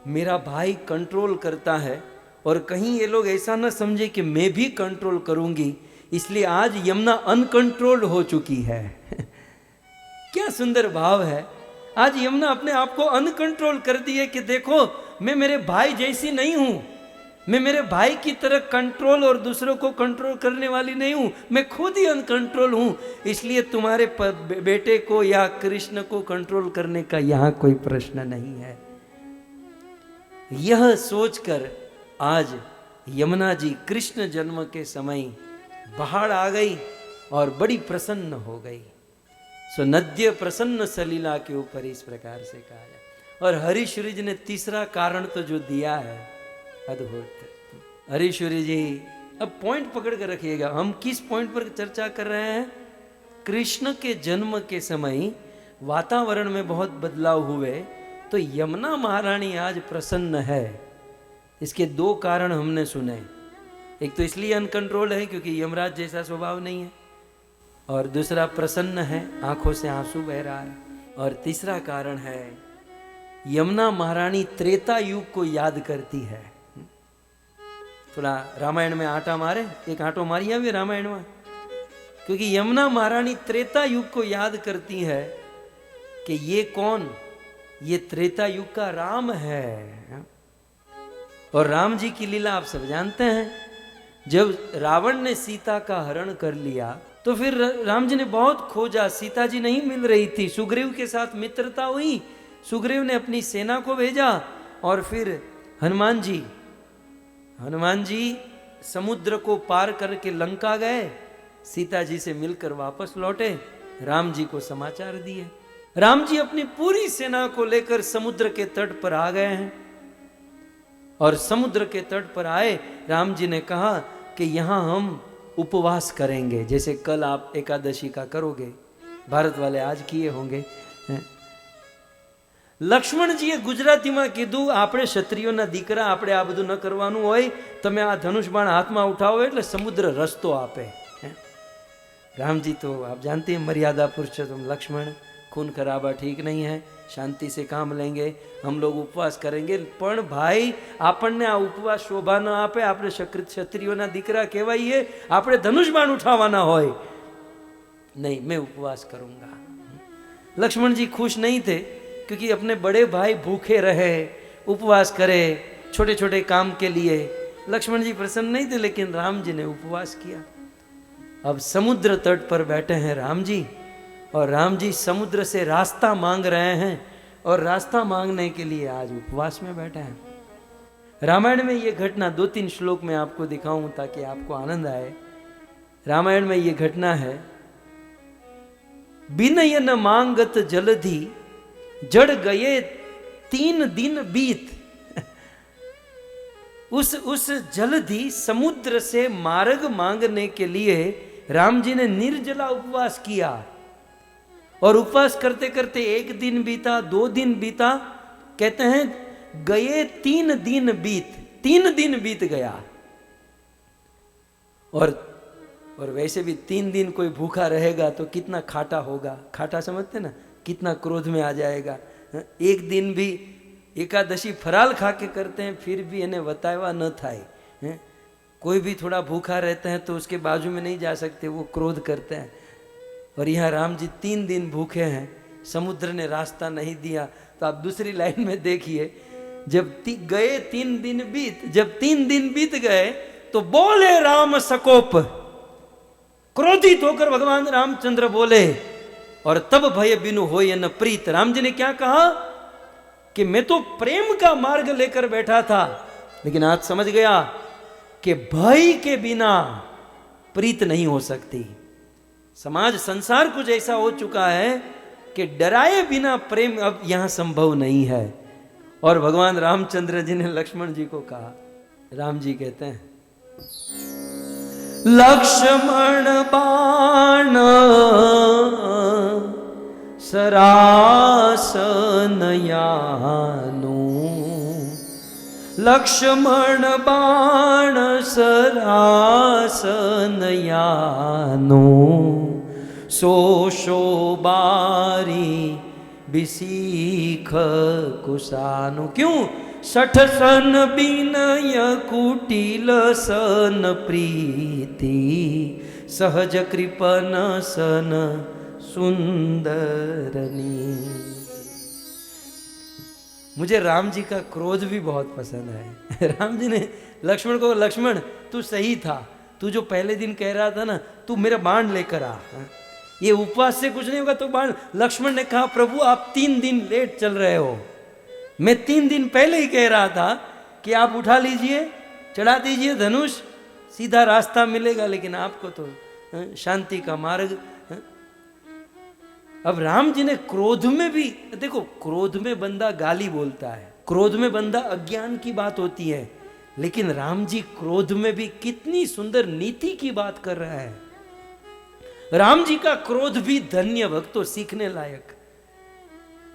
A: मेरा भाई कंट्रोल करता है, और कहीं ये लोग ऐसा न समझे कि मैं भी कंट्रोल करूंगी, इसलिए आज यमुना अनकंट्रोल्ड हो चुकी है। क्या सुंदर भाव है। आज यमुना अपने आप को अनकंट्रोल कर दी है कि देखो मैं मेरे भाई जैसी नहीं हूं, मैं मेरे भाई की तरह कंट्रोल और दूसरों को कंट्रोल करने वाली नहीं हूं, मैं खुद ही अनकंट्रोल हूं, इसलिए तुम्हारे बेटे को या कृष्ण को कंट्रोल करने का यहां कोई प्रश्न नहीं है। यह सोचकर आज यमुना जी कृष्ण जन्म के समय बाहर आ गई और बड़ी प्रसन्न हो गई। सो नद्य प्रसन्न सलीला के ऊपर इस प्रकार से कहा है। और हरीश्वरी जी ने तीसरा कारण तो जो दिया है अद्भुत। हरीश्वरी जी अब पॉइंट पकड़ कर रखिएगा, हम किस पॉइंट पर चर्चा कर रहे हैं? कृष्ण के जन्म के समय वातावरण में बहुत बदलाव हुए, तो यमुना महारानी आज प्रसन्न है। इसके दो कारण हमने सुने। एक तो इसलिए अनकंट्रोल है क्योंकि यमराज जैसा स्वभाव नहीं है, और दूसरा प्रसन्न है, आंखों से आंसू बह रहा है। और तीसरा कारण है यमुना महारानी त्रेता युग को याद करती है। थोड़ा रामायण में आटा मारे, एक आटो मारी अभी रामायण में, क्योंकि यमुना महारानी त्रेता युग को याद करती है कि ये कौन? ये त्रेता युग का राम है। और राम जी की लीला आप सब जानते हैं। जब रावण ने सीता का हरण कर लिया तो फिर राम जी ने बहुत खोजा, सीता जी नहीं मिल रही थी। सुग्रीव के साथ मित्रता हुई, सुग्रीव ने अपनी सेना को भेजा, और फिर हनुमान जी समुद्र को पार करके लंका गए, सीता जी से मिलकर वापस लौटे, राम जी को समाचार दिए। राम जी अपनी पूरी सेना को लेकर समुद्र के तट पर आ गए हैं, और समुद्र के तट पर आए राम जी ने कहा कि यहां हम उपवास करेंगे, जैसे कल आप एकादशी का करोगे, भारत वाले आज किए होंगे। લક્ષ્મણજીએ ગુજરાતીમાં કીધું, આપણે ક્ષત્રિયોના દીકરા, આપણે આ બધું ન કરવાનું હોય, તમે આ ધનુષ બાણ હાથમાં ઉઠાવો એટલે સમુદ્ર રસ્તો આપે। रामजी तो आप जानते हैं मर्यादा पुरुषोत्तम लक्ष्मण, खून खराबा ठीक नहीं है, शांति से काम लेंगे, हम लोग उपवास करेंगे। पण भाई આપણને આ ઉપવાસ શોભા ન આપે, આપણે ક્ષત્રિયોના દીકરા કહેવાઈએ, આપણે ધનુષ બાણ ઉઠાવવાના હોય, नहीं मैं उपवास करूंगा। लक्ष्मण जी खुश नहीं थे, क्योंकि अपने बड़े भाई भूखे रहे, उपवास करे छोटे छोटे काम के लिए, लक्ष्मण जी प्रसन्न नहीं थे, लेकिन राम जी ने उपवास किया। अब समुद्र तट पर बैठे हैं राम जी, और राम जी समुद्र से रास्ता मांग रहे हैं, और रास्ता मांगने के लिए आज उपवास में बैठे हैं। रामायण में ये घटना 2-3 श्लोक में आपको दिखाऊं ताकि आपको आनंद आए। रामायण में ये घटना है, बिनयन मांगत जलधि जड़ गए 3 दिन बीत। उस जलधि समुद्र से मार्ग मांगने के लिए राम जी ने निर्जला उपवास किया, और उपवास करते करते 1 दिन बीता, 2 दिन बीता, कहते हैं गए 3 दिन बीत, 3 दिन बीत गया। और वैसे भी 3 दिन कोई भूखा रहेगा तो कितना खाटा होगा, खाटा समझते ना, कितना क्रोध में आ जाएगा। 1 दिन भी एकादशी फराल खा के करते हैं, फिर भी इन्हें बतावा न थाय। कोई भी थोड़ा भूखा रहते हैं तो उसके बाजू में नहीं जा सकते, वो क्रोध करते हैं। और यहाँ राम जी 3 दिन भूखे हैं, समुद्र ने रास्ता नहीं दिया। तो आप दूसरी लाइन में देखिए, जब गए 3 दिन बीत, जब 3 दिन बीत गए तो बोले राम सकोप, क्रोधित होकर भगवान रामचंद्र बोले, और तब भय बिनु होय न प्रीत। राम जी ने क्या कहा कि मैं तो प्रेम का मार्ग लेकर बैठा था, लेकिन आज समझ गया कि भय के बिना प्रीत नहीं हो सकती। समाज संसार कुछ ऐसा हो चुका है कि डराए बिना प्रेम अब यहां संभव नहीं है। और भगवान रामचंद्र जी ने लक्ष्मण जी को कहा, राम जी कहते हैं, लक्ष्मण बाण सरासन यानो, लक्ष्मण बाण सरासन यानो, सो शोबारी बिसीख कुसानु। क्यों? 60 सन बिनय कुटिल सन प्रीति, सहज कृपन सन सुंदरनी। मुझे राम जी का क्रोध भी बहुत पसंद है। राम जी ने लक्ष्मण को, लक्ष्मण तू सही था, तू जो पहले दिन कह रहा था ना, तू मेरा बाण लेकर आ, ये उपवास से कुछ नहीं होगा तो बाण। लक्ष्मण ने कहा, प्रभु आप 3 दिन लेट चल रहे हो, मैं 3 दिन पहले ही कह रहा था कि आप उठा लीजिए, चढ़ा दीजिए धनुष, सीधा रास्ता मिलेगा, लेकिन आपको तो शांति का मार्ग। अब राम जी ने क्रोध में भी, देखो क्रोध में बंदा गाली बोलता है, क्रोध में बंदा अज्ञान की बात होती है, लेकिन राम जी क्रोध में भी कितनी सुंदर नीति की बात कर रहा है। राम जी का क्रोध भी धन्य भक्तों, सीखने लायक।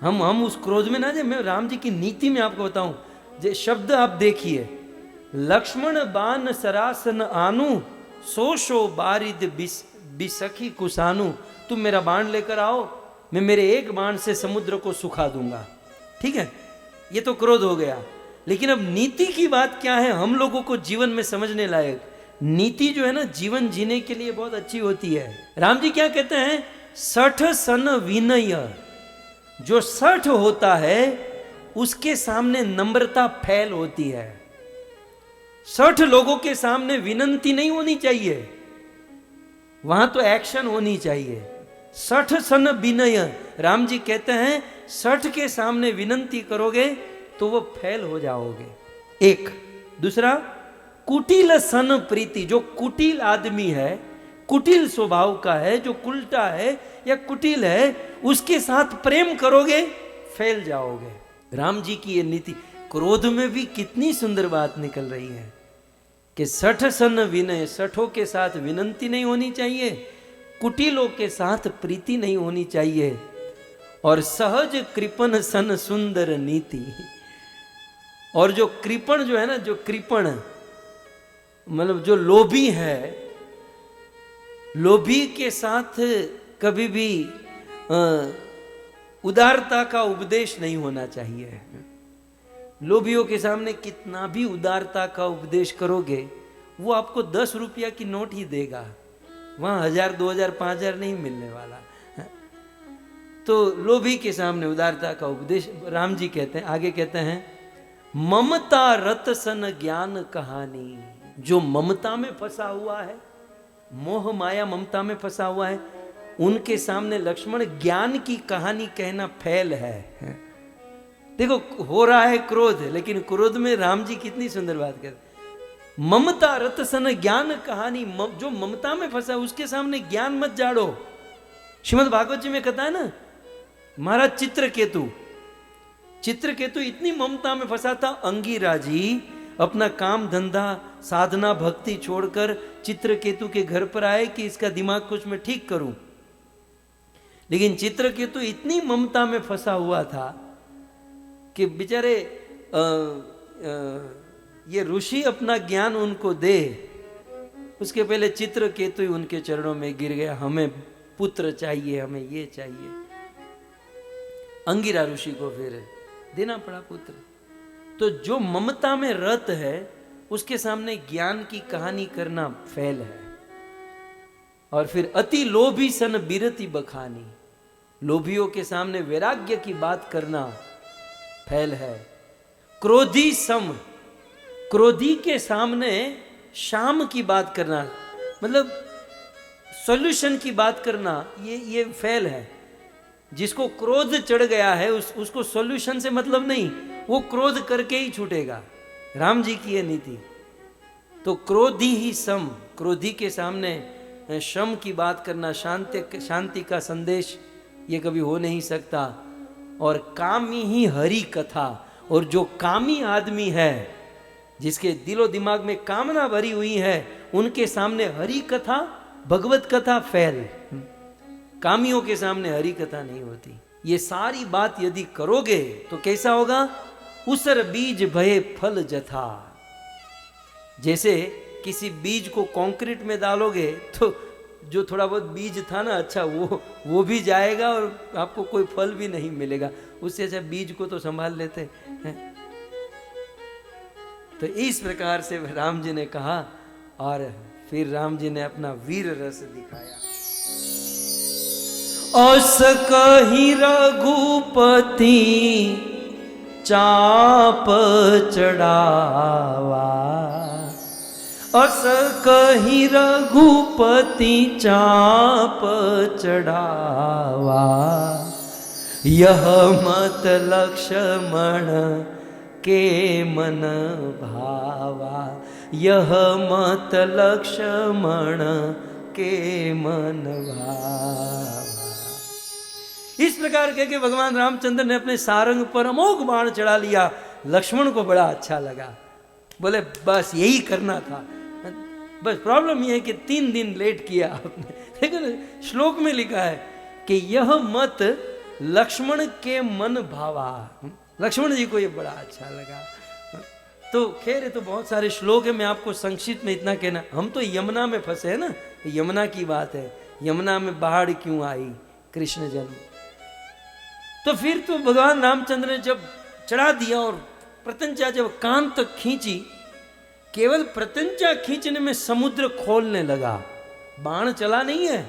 A: हम उस क्रोध में ना जाए। मैं राम जी की नीति में आपको बताऊं, जो शब्द आप देखिए, लक्ष्मण बान सरासन आनु, सो शो बारिद बिसखी कुसानु। तुम मेरा बाण लेकर आओ, मैं मेरे एक बाण से समुद्र को सुखा दूंगा। ठीक है, ये तो क्रोध हो गया। लेकिन अब नीति की बात क्या है, हम लोगों को जीवन में समझने लायक। नीति जो है ना, जीवन जीने के लिए बहुत अच्छी होती है। राम जी क्या कहते हैं, 60 सन विनय। जो 60 होता है उसके सामने नम्रता फैल होती है। 60 लोगों के सामने विनंती नहीं होनी चाहिए, वहां तो एक्शन होनी चाहिए। 60 सन विनय, राम जी कहते हैं 60 के सामने विनंती करोगे तो वो फैल हो जाओगे। एक दूसरा, कुटिल सन प्रीति। जो कुटिल आदमी है, कुटिल स्वभाव का है, जो कुलटा है या कुटिल है, उसके साथ प्रेम करोगे फैल जाओगे। राम जी की ये नीति, क्रोध में भी कितनी सुंदर बात निकल रही है कि सठ सन विनय, सठों के साथ विनंती नहीं होनी चाहिए, कुटिलों के साथ प्रीति नहीं होनी चाहिए, और सहज कृपण सन सुंदर नीति। और जो कृपण जो है ना, जो कृपण मतलब जो लोभी है, लोभी के साथ कभी भी उदारता का उपदेश नहीं होना चाहिए। लोभियों के सामने कितना भी उदारता का उपदेश करोगे, वो आपको 10 रुपया की नोट ही देगा, वहां 1000, 2000, 5000 नहीं मिलने वाला। तो लोभी के सामने उदारता का उपदेश, राम जी कहते हैं, आगे कहते हैं, ममता रत सन ज्ञान कहानी। जो ममता में फंसा हुआ है, मोह माया ममता में फंसा हुआ है, उनके सामने लक्ष्मण ज्ञान की कहानी कहना फैल है। देखो हो रहा है क्रोध, लेकिन क्रोध में राम जी कितनी सुंदर बात कहते, ममता रत सन ज्ञान कहानी। जो ममता में फंसा है उसके सामने ज्ञान मत जाड़ो। श्रीमद् भागवत जी में कहता है ना, महाराज चित्रकेतु इतनी ममता में फंसा था, अंगिरा जी अपना काम धंधा साधना भक्ति छोड़कर चित्रकेतु के घर पर आए कि इसका दिमाग कुछ मैं ठीक करूं। लेकिन चित्रकेतु इतनी ममता में फंसा हुआ था कि बेचारे ये ऋषि अपना ज्ञान उनको दे, उसके पहले चित्रकेतु ही उनके चरणों में गिर गया, हमें पुत्र चाहिए, हमें ये चाहिए। अंगिरा ऋषि को फिर देना पड़ा पुत्र। तो जो ममता में रत है उसके सामने ज्ञान की कहानी करना फैल है। और फिर अति लोभी सन बिरति बखानी, लोभियों के सामने वैराग्य की बात करना फैल है। क्रोधी सम, क्रोधी के सामने शाम की बात करना, मतलब सॉल्यूशन की बात करना, ये फैल है। जिसको क्रोध चढ़ गया है उसको सॉल्यूशन से मतलब नहीं, वो क्रोध करके ही छूटेगा। राम जी की ये नीति। तो क्रोधी ही सम, क्रोधी के सामने शम की बात करना, शांति का संदेश ये कभी हो नहीं सकता। और कामी ही हरि कथा, और जो कामी आदमी है, जिसके दिलो दिमाग में कामना भरी हुई है, उनके सामने हरि कथा भगवत कथा फैल। कामियों के सामने हरि कथा नहीं होती। ये सारी बात यदि करोगे तो कैसा होगा, उसर बीज भये फल जथा। जैसे किसी बीज को कंक्रीट में डालोगे तो जो थोड़ा बहुत बीज था ना, अच्छा वो भी जाएगा और आपको कोई फल भी नहीं मिलेगा। उससे अच्छा बीज को तो संभाल लेते हैं। तो इस प्रकार से राम जी ने कहा, और फिर राम जी ने अपना वीर रस दिखाया। अस कहि रघुपति चाप चढ़ावा, अस कहि रघुपति चाप चढ़ावा, यह मत लक्ष्मण के मन भावा, यह मत लक्ष्मण के मन भावा। इस प्रकार कह के भगवान रामचंद्र ने अपने सारंग पर अमोघ बाण चढ़ा लिया। लक्ष्मण को बड़ा अच्छा लगा, बोले बस यही करना था। बस प्रॉब्लम यह है कि 3 दिन लेट किया आपने। लेकिन श्लोक में लिखा है कि यह मत लक्ष्मण के मन भावा, लक्ष्मण जी को ये बड़ा अच्छा लगा। तो खैर ये तो बहुत सारे श्लोक है, मैं आपको संक्षिप्त में इतना कहना, हम तो यमुना में फंसे हैं ना, यमुना की बात है। यमुना में बाढ़ क्यों आई, कृष्ण जन्म। तो फिर तो भगवान रामचंद्र ने जब चढ़ा दिया और प्रत्यंचा जब कान तक खींची, केवल प्रत्यंचा खींचने में समुद्र खोलने लगा। बाण चला नहीं है,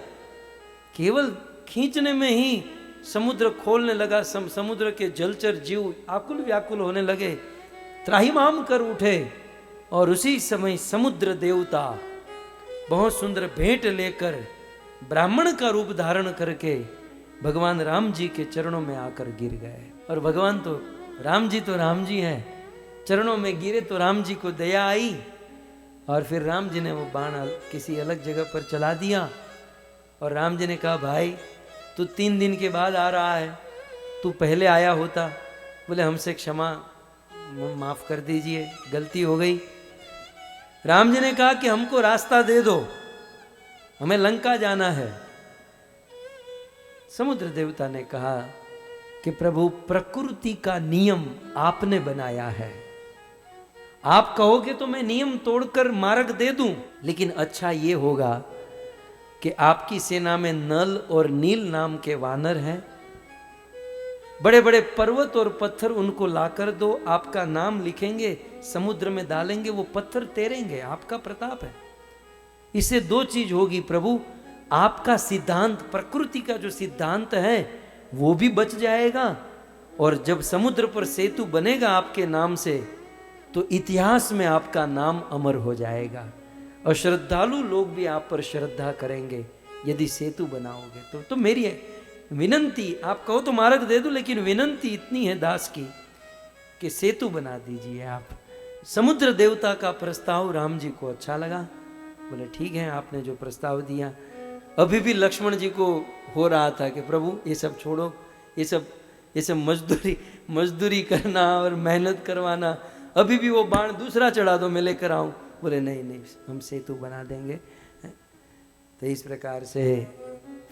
A: केवल खींचने में ही समुद्र खोलने लगा। समुद्र के जलचर जीव आकुल व्याकुल होने लगे, त्राहिमाम कर उठे। और उसी समय समुद्र देवता बहुत सुंदर भेंट लेकर ब्राह्मण का रूप धारण करके भगवान राम जी के चरणों में आकर गिर गए। और भगवान तो राम जी हैं, चरणों में गिरे तो राम जी को दया आई। और फिर राम जी ने वो बाण किसी अलग जगह पर चला दिया। और राम जी ने कहा, भाई तू 3 दिन के बाद आ रहा है, तू पहले आया होता। बोले हमसे क्षमा, माफ कर दीजिए, गलती हो गई। राम जी ने कहा कि हमको रास्ता दे दो, हमें लंका जाना है। समुद्र देवता ने कहा कि प्रभु प्रकृति का नियम आपने बनाया है, आप कहोगे तो मैं नियम तोड़कर मार्ग दे दूं, लेकिन अच्छा ये होगा कि आपकी सेना में नल और नील नाम के वानर हैं, बड़े बड़े पर्वत और पत्थर उनको लाकर दो, आपका नाम लिखेंगे, समुद्र में डालेंगे, वो पत्थर तैरेंगे, आपका प्रताप है। इससे दो चीज होगी प्रभु, आपका सिद्धांत, प्रकृति का जो सिद्धांत है वो भी बच जाएगा, और जब समुद्र पर सेतु बनेगा आपके नाम से तो इतिहास में आपका नाम अमर हो जाएगा, और श्रद्धालु लोग भी आप पर श्रद्धा करेंगे यदि सेतु बनाओगे तो मेरी विनंती, आप कहो तो मार्ग दे दो, लेकिन विनंती इतनी है दास की कि सेतु बना दीजिए आप। समुद्र देवता का प्रस्ताव राम जी को अच्छा लगा, बोले ठीक है आपने जो प्रस्ताव दिया। अभी भी लक्ष्मण जी को हो रहा था कि प्रभु ये सब छोड़ो, ये सब मजदूरी करना और मेहनत करवाना, अभी भी वो बाण दूसरा चढ़ा दो, मैं लेकर आऊं। बोले नहीं हम सेतु बना देंगे। तो इस प्रकार से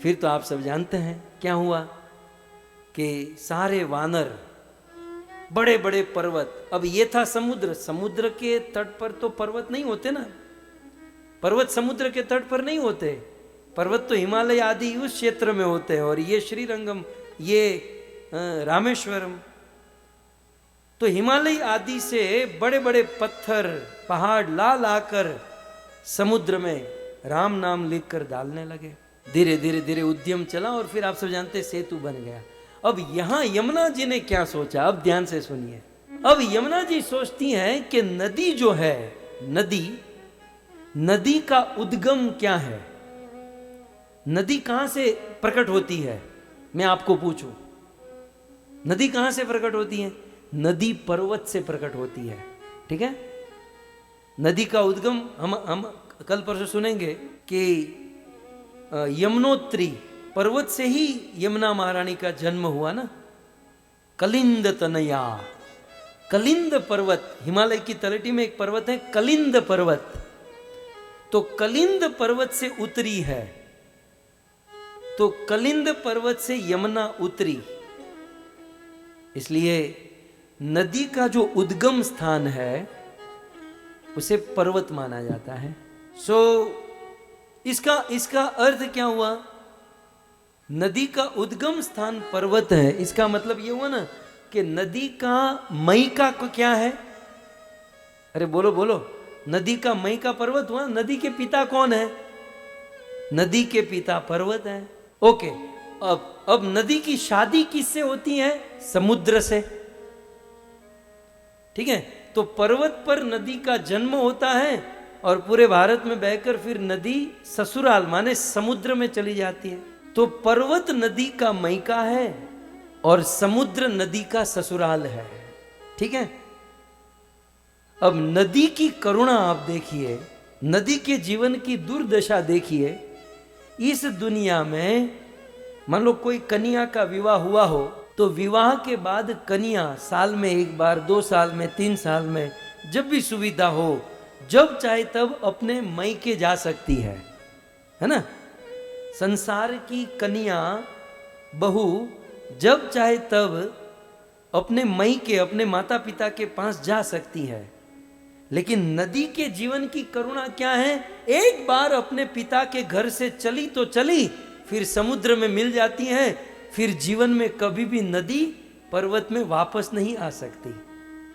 A: फिर तो आप सब जानते हैं क्या हुआ कि सारे वानर, बड़े बड़े पर्वत, अब ये था समुद्र के तट पर तो पर्वत नहीं होते ना, पर्वत समुद्र के तट पर नहीं होते, पर्वत तो हिमालय आदि उस क्षेत्र में होते हैं, और ये श्रीरंगम, ये रामेश्वरम, तो हिमालय आदि से बड़े बड़े पत्थर पहाड़ ला लाकर समुद्र में राम नाम लिखकर डालने लगे। धीरे धीरे उद्यम चला और फिर आप सब जानते सेतु बन गया। अब यहां यमुना जी ने क्या सोचा, अब ध्यान से सुनिए। अब यमुना जी सोचती हैं कि नदी जो है, नदी का उद्गम क्या है, नदी कहां से प्रकट होती है, मैं आपको पूछूं, नदी कहां से प्रकट होती है? नदी पर्वत से प्रकट होती है, ठीक है। नदी का उद्गम हम कल परसों सुनेंगे कि यमुनोत्री पर्वत से ही यमुना महारानी का जन्म हुआ ना। कलिंद तनया, कलिंद पर्वत, हिमालय की तलहटी में एक पर्वत है कलिंद पर्वत, तो कलिंद पर्वत से उतरी है, तो कलिंद पर्वत से यमुना उतरी, इसलिए नदी का जो उद्गम स्थान है उसे पर्वत माना जाता है। सो इसका अर्थ क्या हुआ? नदी का उद्गम स्थान पर्वत है, इसका मतलब ये हुआ ना कि नदी का मई का क्या है? अरे बोलो बोलो, नदी का मई का पर्वत हुआ। नदी के पिता कौन है? नदी के पिता पर्वत है। ओके, अब नदी की शादी किससे होती है? समुद्र से, ठीक है। तो पर्वत पर नदी का जन्म होता है और पूरे भारत में बहकर फिर नदी ससुराल माने समुद्र में चली जाती है। तो पर्वत नदी का मैका है और समुद्र नदी का ससुराल है, ठीक है। अब नदी की करुणा आप देखिए, नदी के जीवन की दुर्दशा देखिए। इस दुनिया में मान लो कोई कन्या का विवाह हुआ हो, तो विवाह के बाद कन्या साल में एक बार, 2 साल में, 3 साल में, जब भी सुविधा हो, जब चाहे तब अपने मायके जा सकती है ना। संसार की कन्या बहू जब चाहे तब अपने मायके, अपने माता पिता के पास जा सकती है। लेकिन नदी के जीवन की करुणा क्या है? एक बार अपने पिता के घर से चली तो चली, फिर समुद्र में मिल जाती है, फिर जीवन में कभी भी नदी पर्वत में वापस नहीं आ सकती।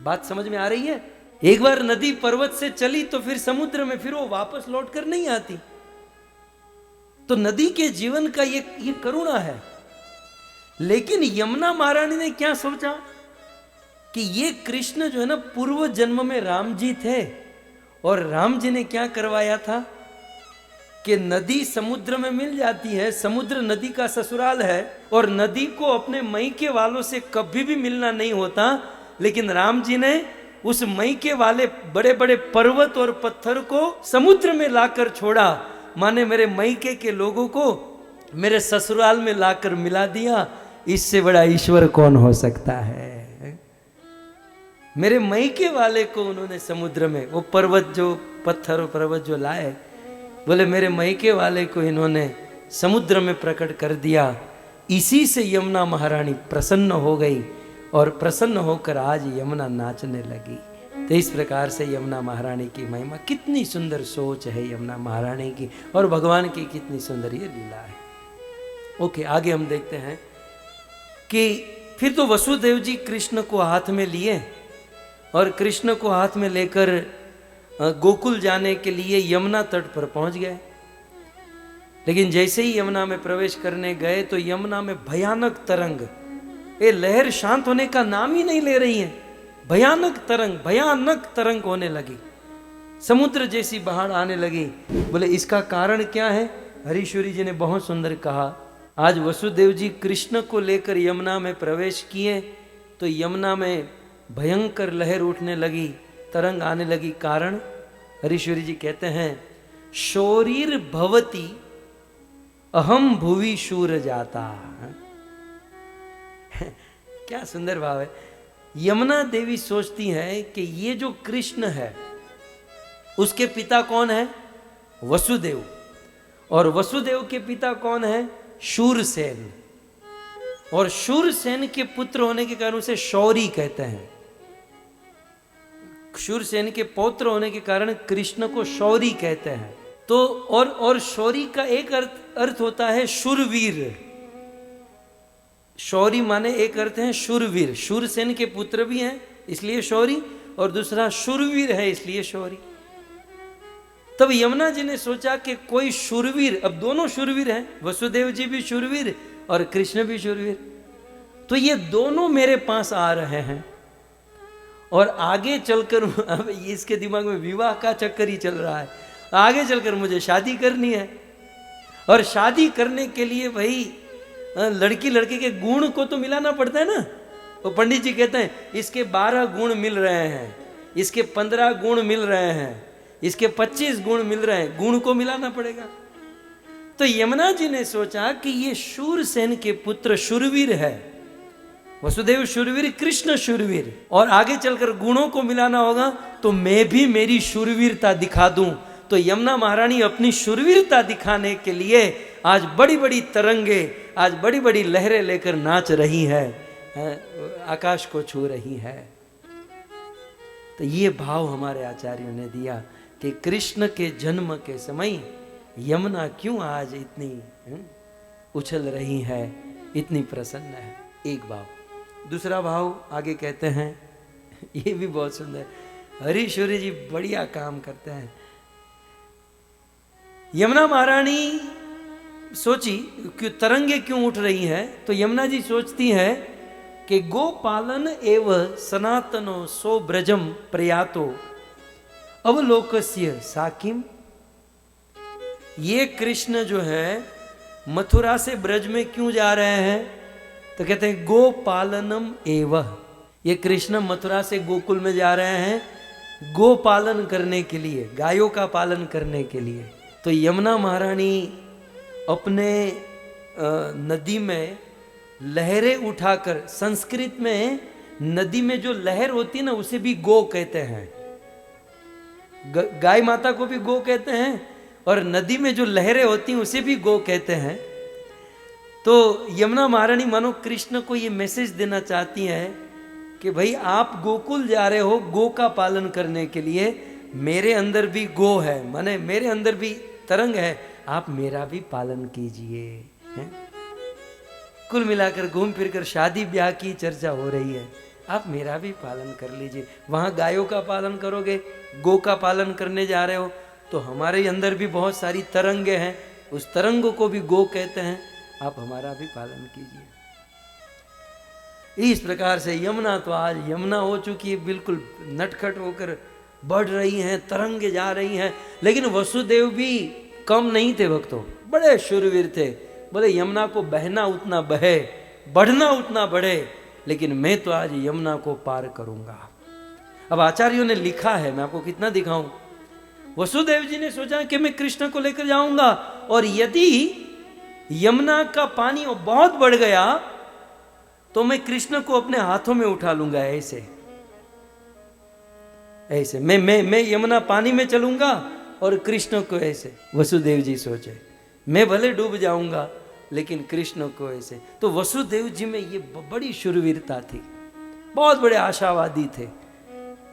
A: बात समझ में आ रही है? एक बार नदी पर्वत से चली तो फिर समुद्र में, फिर वो वापस लौटकर नहीं आती। तो नदी के जीवन का ये करुणा है। लेकिन यमुना महारानी ने क्या सोचा कि ये कृष्ण जो है ना, पूर्व जन्म में राम जी थे, और राम जी ने क्या करवाया था कि नदी समुद्र में मिल जाती है, समुद्र नदी का ससुराल है, और नदी को अपने मैके वालों से कभी भी मिलना नहीं होता। लेकिन राम जी ने उस मैके वाले बड़े बड़े पर्वत और पत्थर को समुद्र में लाकर छोड़ा, माने मेरे मैके के लोगों को मेरे ससुराल में लाकर मिला दिया। इससे बड़ा ईश्वर कौन हो सकता है? मेरे मैके वाले को उन्होंने समुद्र में, वो पर्वत जो पत्थर और पर्वत जो लाए, बोले मेरे मैके वाले को इन्होंने समुद्र में प्रकट कर दिया। इसी से यमुना महारानी प्रसन्न हो गई और प्रसन्न होकर आज यमुना नाचने लगी। तो इस प्रकार से यमुना महारानी की महिमा, कितनी सुंदर सोच है यमुना महारानी की, और भगवान की कितनी सुंदर ये लीला है। ओके, आगे हम देखते हैं कि फिर तो वसुदेव जी कृष्ण को हाथ में लिए और कृष्ण को हाथ में लेकर गोकुल जाने के लिए यमुना तट पर पहुंच गए। लेकिन जैसे ही यमुना में प्रवेश करने गए तो यमुना में भयानक तरंग, ये लहर शांत होने का नाम ही नहीं ले रही है। भयानक तरंग होने लगी, समुद्र जैसी बाढ़ आने लगी। बोले इसका कारण क्या है? हरीश्वरी जी ने बहुत सुंदर कहा, आज वसुदेव जी कृष्ण को लेकर यमुना में प्रवेश किए तो यमुना में भयंकर लहर उठने लगी, तरंग आने लगी। कारण हरीश्वरी जी कहते हैं, शौरीर भवती अहम भुवि शूर जाता। क्या सुंदर भाव है। यमुना देवी सोचती है कि ये जो कृष्ण है उसके पिता कौन है? वसुदेव। और वसुदेव के पिता कौन है? शूरसेन। और शूरसेन के पुत्र होने के कारण उसे शौरी कहते हैं। शूरसेन के पौत्र होने के कारण कृष्ण को शौरी कहते हैं। तो और शौरी का एक अर्थ होता है शूरवीर। शौरी माने एक अर्थ है शूरवीर। शूरसेन के पुत्र भी हैं इसलिए शौरी, और दूसरा शूरवीर है इसलिए शौरी। तब यमुना जी ने सोचा कि कोई शूरवीर, अब दोनों शूरवीर हैं, वसुदेव जी भी शूरवीर और कृष्ण भी शूरवीर, तो ये दोनों मेरे पास आ रहे हैं और आगे चलकर, अब इसके दिमाग में विवाह का चक्कर ही चल रहा है, आगे चलकर मुझे शादी करनी है। और शादी करने के लिए भाई लड़की लड़के के गुण को तो मिलाना पड़ता है ना। तो पंडित जी कहते हैं इसके 12 गुण मिल रहे हैं, इसके 15 गुण मिल रहे हैं, इसके 25 गुण मिल रहे हैं, गुण को मिलाना पड़ेगा। तो यमुना जी ने सोचा कि ये शूरसेन के पुत्र शूरवीर है, वसुदेव शूरवीर, कृष्ण शूरवीर, और आगे चलकर गुणों को मिलाना होगा तो मैं भी मेरी शूरवीरता दिखा दूं। तो यमुना महारानी अपनी शूरवीरता दिखाने के लिए आज बड़ी बड़ी तरंगे, आज बड़ी बड़ी लहरें लेकर नाच रही है, आकाश को छू रही है। तो ये भाव हमारे आचार्यों ने दिया कि कृष्ण के जन्म के समय यमुना क्यों आज इतनी उछल रही है, इतनी प्रसन्न है। एक भाव। दूसरा भाव आगे कहते हैं, ये भी बहुत सुंदर, हरीश्वरी जी बढ़िया काम करते हैं। यमुना महारानी सोची कि तरंगे क्यों उठ रही हैं, तो यमुना जी सोचती है कि गोपालन एव सनातनो सो ब्रजम प्रयातो अवलोकस्य साकिम। ये कृष्ण जो है मथुरा से ब्रज में क्यों जा रहे हैं? तो कहते हैं गोपालनम एव, ये कृष्ण मथुरा से गोकुल में जा रहे हैं गोपालन करने के लिए, गायों का पालन करने के लिए। तो यमुना महारानी अपने नदी में लहरें उठाकर, संस्कृत में नदी में जो लहर होती है ना उसे भी गो कहते हैं, गाय माता को भी गो कहते हैं, और नदी में जो लहरें होती हैं उसे भी गो कहते हैं। तो यमुना महारानी मानो कृष्ण को ये मैसेज देना चाहती हैं कि भाई आप गोकुल जा रहे हो गो का पालन करने के लिए, मेरे अंदर भी गो है, माने मेरे अंदर भी तरंग है, आप मेरा भी पालन कीजिए। कुल मिलाकर घूम फिरकर शादी ब्याह की चर्चा हो रही है, आप मेरा भी पालन कर लीजिए। वहां गायों का पालन करोगे, गो का पालन करने जा रहे हो, तो हमारे अंदर भी बहुत सारी तरंगे हैं, उस तरंगों को भी गो कहते हैं, आप हमारा भी पालन कीजिए। इस प्रकार से यमुना तो आज यमुना हो चुकी है, बिल्कुल नटखट होकर बढ़ रही हैं, तरंगे जा रही हैं। लेकिन वसुदेव भी कम नहीं थे भक्तों, बड़े शूरवीर थे। बोले यमुना को बहना उतना बहे, बढ़ना उतना बढ़े, लेकिन मैं तो आज यमुना को पार करूंगा। अब आचार्यों ने लिखा है, मैं आपको कितना दिखाऊं। वसुदेव जी ने सोचा कि मैं कृष्ण को लेकर जाऊंगा, और यदि यमुना का पानी बहुत बढ़ गया तो मैं कृष्ण को अपने हाथों में उठा लूंगा ऐसे। ऐसे मैं यमुना पानी में चलूंगा और कृष्ण को ऐसे। वसुदेव जी सोचे मैं भले डूब जाऊंगा लेकिन कृष्ण को ऐसे। तो वसुदेव जी में ये बड़ी शूरवीरता थी, बहुत बड़े आशावादी थे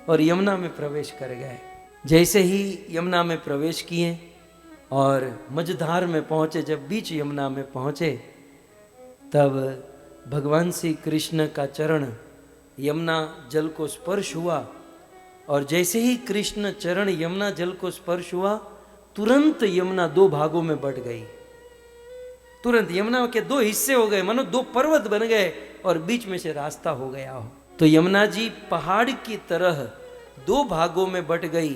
A: और यमुना में प्रवेश कर गए। जैसे ही यमुना में प्रवेश किए और मझधार में पहुंचे, जब बीच यमुना में पहुंचे तब भगवान श्री कृष्ण का चरण यमुना जल को स्पर्श हुआ और जैसे ही कृष्ण चरण यमुना जल को स्पर्श हुआ तुरंत यमुना दो भागों में बट गई। तुरंत यमुना के दो हिस्से हो गए, मानो दो पर्वत बन गए और बीच में से रास्ता हो गया हो। तो यमुना जी पहाड़ की तरह दो भागों में बट गई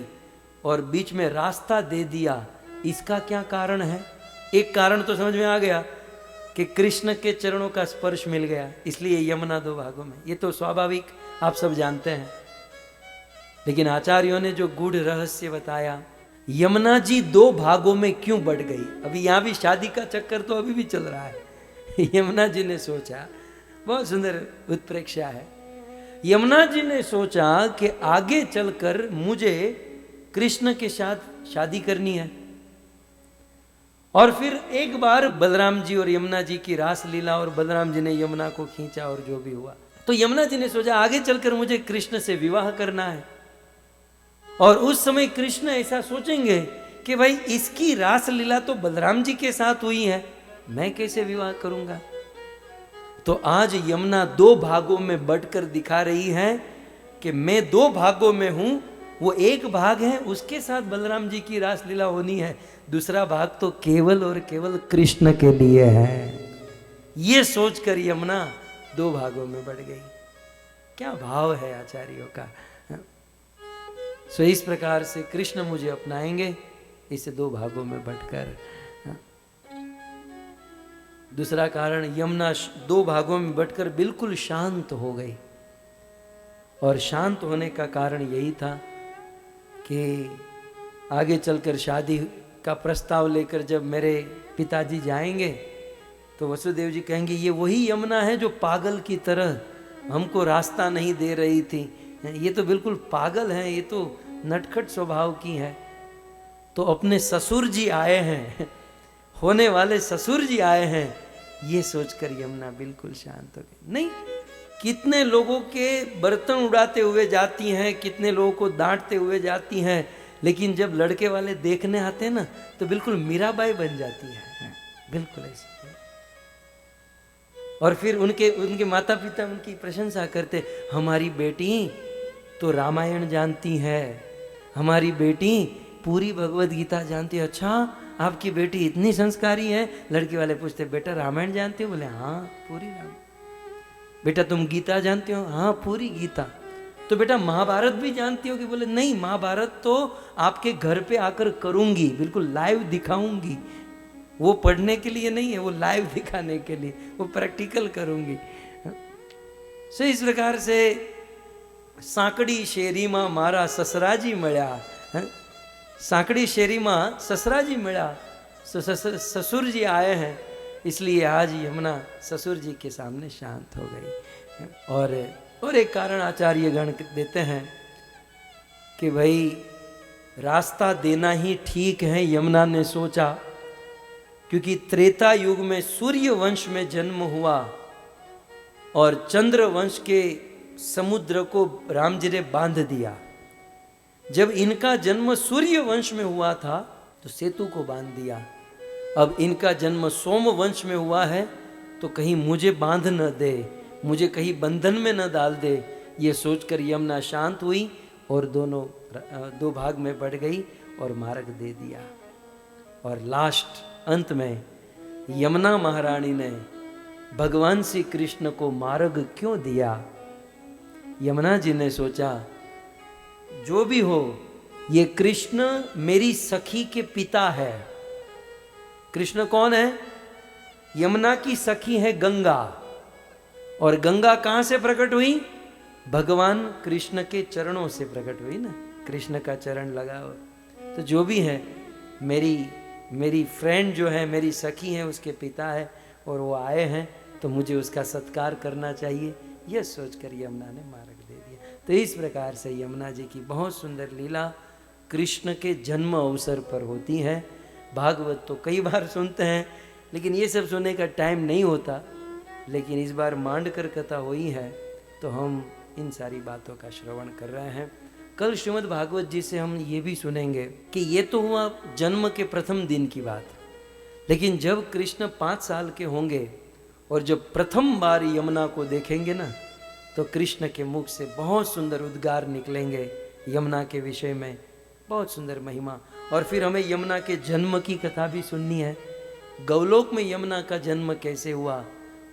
A: और बीच में रास्ता दे दिया। इसका क्या कारण है? एक कारण तो समझ में आ गया कि कृष्ण के चरणों का स्पर्श मिल गया, इसलिए यमुना दो भागों में। ये तो स्वाभाविक आप सब जानते हैं, लेकिन आचार्यों ने जो गूढ़ रहस्य बताया, यमुना जी दो भागों में क्यों बट गई। अभी यहां भी शादी का चक्कर तो अभी भी चल रहा है। यमुना जी ने सोचा, बहुत सुंदर उत्प्रेक्षा है, यमुना जी ने सोचा कि आगे चलकर मुझे कृष्ण के साथ शादी करनी है। और फिर एक बार बलराम जी और यमुना जी की रास लीला और बलराम जी ने यमुना को खींचा और जो भी हुआ, तो यमुना जी ने सोचा आगे चलकर मुझे कृष्ण से विवाह करना है। और उस समय कृष्ण ऐसा सोचेंगे कि भाई इसकी रास लीला तो बलराम जी के साथ हुई है, मैं कैसे विवाह करूंगा। तो आज यमुना दो भागों में बंटकर दिखा रही है कि मैं दो भागों में हूं, वो एक भाग है उसके साथ बलराम जी की रास लीला होनी है, दूसरा भाग तो केवल और केवल कृष्ण के लिए है। ये सोचकर यमुना दो भागों में बढ़ गई। क्या भाव है आचार्यों का। सो इस प्रकार से कृष्ण मुझे अपनाएंगे, इसे दो भागों में बंटकर। दूसरा कारण, यमुना दो भागों में बंटकर बिल्कुल शांत हो गई। और शांत होने का कारण यही था कि आगे चलकर शादी का प्रस्ताव लेकर जब मेरे पिताजी जाएंगे तो वसुदेव जी कहेंगे ये वही यमुना है जो पागल की तरह हमको रास्ता नहीं दे रही थी, ये तो बिल्कुल पागल है, ये तो नटखट स्वभाव की है। तो अपने ससुर जी आए हैं, होने वाले ससुर जी आए हैं, ये सोचकर यमुना बिल्कुल शांत हो गई। नहीं, कितने लोगों के बर्तन उड़ाते हुए जाती हैं, कितने लोगों को डांटते हुए जाती हैं, लेकिन जब लड़के वाले देखने आते हैं ना तो बिल्कुल मीराबाई बन जाती है, बिल्कुल ऐसी। और फिर उनके माता पिता उनकी प्रशंसा करते, हमारी बेटी तो रामायण जानती है, हमारी बेटी पूरी भगवत गीता जानती है। अच्छा, आपकी बेटी इतनी संस्कारी है। लड़की वाले पूछते, बेटा रामायण जानते हो? बोले हाँ पूरी रामायण। बेटा तुम गीता जानते हो? हाँ पूरी गीता। तो बेटा महाभारत भी जानती हो? कि बोले नहीं, महाभारत तो आपके घर पे आकर करूंगी, बिल्कुल लाइव दिखाऊंगी। वो पढ़ने के लिए नहीं है, वो लाइव दिखाने के लिए, वो प्रैक्टिकल करूंगी। सो इस प्रकार से सांकड़ी शेरी मां मारा ससराजी मळ्या, सांकड़ी शेरी मां ससराजी मिला, ससुर जी आए हैं, इसलिए आज यमुना ससुर जी के सामने शांत हो गई। और एक कारण आचार्य गण देते हैं कि भाई रास्ता देना ही ठीक है, यमुना ने सोचा, क्योंकि त्रेता युग में सूर्य वंश में जन्म हुआ और चंद्र वंश के समुद्र को राम जी ने बांध दिया। जब इनका जन्म सूर्य वंश में हुआ था तो सेतु को बांध दिया। अब इनका जन्म सोम वंश में हुआ है तो कहीं मुझे बांध न दे, मुझे कहीं बंधन में न डाल दे, ये सोचकर यमुना शांत हुई और दोनों दो भाग में बढ़ गई और मार्ग दे दिया। और लास्ट अंत में यमुना महारानी ने भगवान श्री कृष्ण को मार्ग क्यों दिया? यमुना जी ने सोचा जो भी हो, ये कृष्ण मेरी सखी के पिता है। कृष्ण कौन है? यमुना की सखी है गंगा। और गंगा कहां से प्रकट हुई? भगवान कृष्ण के चरणों से प्रकट हुई ना, कृष्ण का चरण लगाओ। तो जो भी है, मेरी फ्रेंड जो है, मेरी सखी है, उसके पिता है और वो आए हैं तो मुझे उसका सत्कार करना चाहिए। यह सोचकर यमुना ने मार्ग दे दिया। तो इस प्रकार से यमुना जी की बहुत सुंदर लीला कृष्ण के जन्म अवसर पर होती है। भागवत तो कई बार सुनते हैं, लेकिन ये सब सुनने का टाइम नहीं होता। लेकिन इस बार मांडकर कथा हुई है तो हम इन सारी बातों का श्रवण कर रहे हैं। कल श्रीमद् भागवत जी से हम ये भी सुनेंगे कि ये तो हुआ जन्म के प्रथम दिन की बात, लेकिन जब कृष्ण 5 साल के होंगे और जब प्रथम बार यमुना को देखेंगे ना, तो कृष्ण के मुख से बहुत सुंदर उद्गार निकलेंगे यमुना के विषय में, बहुत सुंदर महिमा। और फिर हमें यमुना के जन्म की कथा भी सुननी है। गौलोक में यमुना का जन्म कैसे हुआ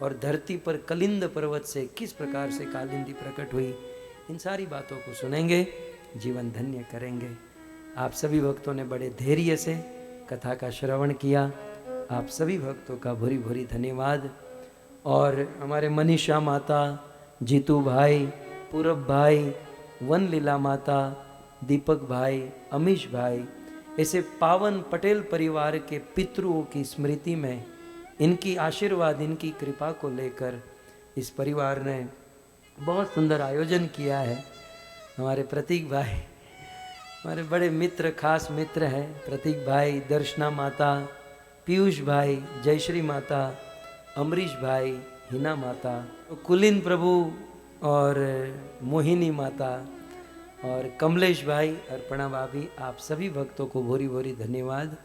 A: और धरती पर कलिंद पर्वत से किस प्रकार से कालिंदी प्रकट हुई, इन सारी बातों को सुनेंगे, जीवन धन्य करेंगे। आप सभी भक्तों ने बड़े धैर्य से कथा का श्रवण किया, आप सभी भक्तों का भूरी भूरी धन्यवाद। और हमारे मनीषा माता, जीतू भाई, पूरब भाई, वन लीला माता, दीपक भाई, अमीश भाई, ऐसे पावन पटेल परिवार के पितरों की स्मृति में इनकी आशीर्वाद, इनकी कृपा को लेकर इस परिवार ने बहुत सुंदर आयोजन किया है। हमारे प्रतीक भाई, हमारे बड़े मित्र, खास मित्र हैं प्रतीक भाई, दर्शना माता, पीयूष भाई, जयश्री माता, अमरीश भाई, हिना माता, कुलीन प्रभु और मोहिनी माता और कमलेश भाई, अर्पणा भाभी, आप सभी भक्तों को भोरी भोरी धन्यवाद।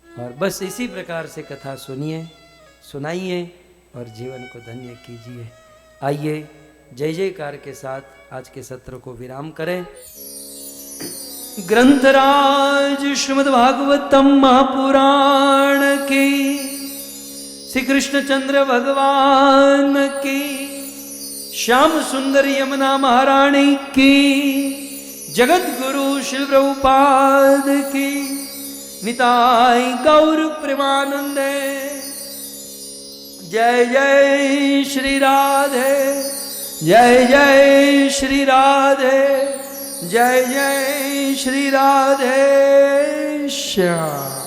A: और बस इसी प्रकार से कथा सुनिए, सुनाइए और जीवन को धन्य कीजिए। आइए जय जयकार के साथ आज के सत्र को विराम करें। ग्रंथराज श्रीमद् भागवतम महापुराण की, श्री कृष्णचंद्र भगवान की, श्याम सुंदर यमुना महारानी की, जगत गुरु श्री प्रभुपाद की, निताई गौर प्रेमानंदे। जय जय श्री राधे, जय जय श्री राधे, जय जय श्री राधे श्याम।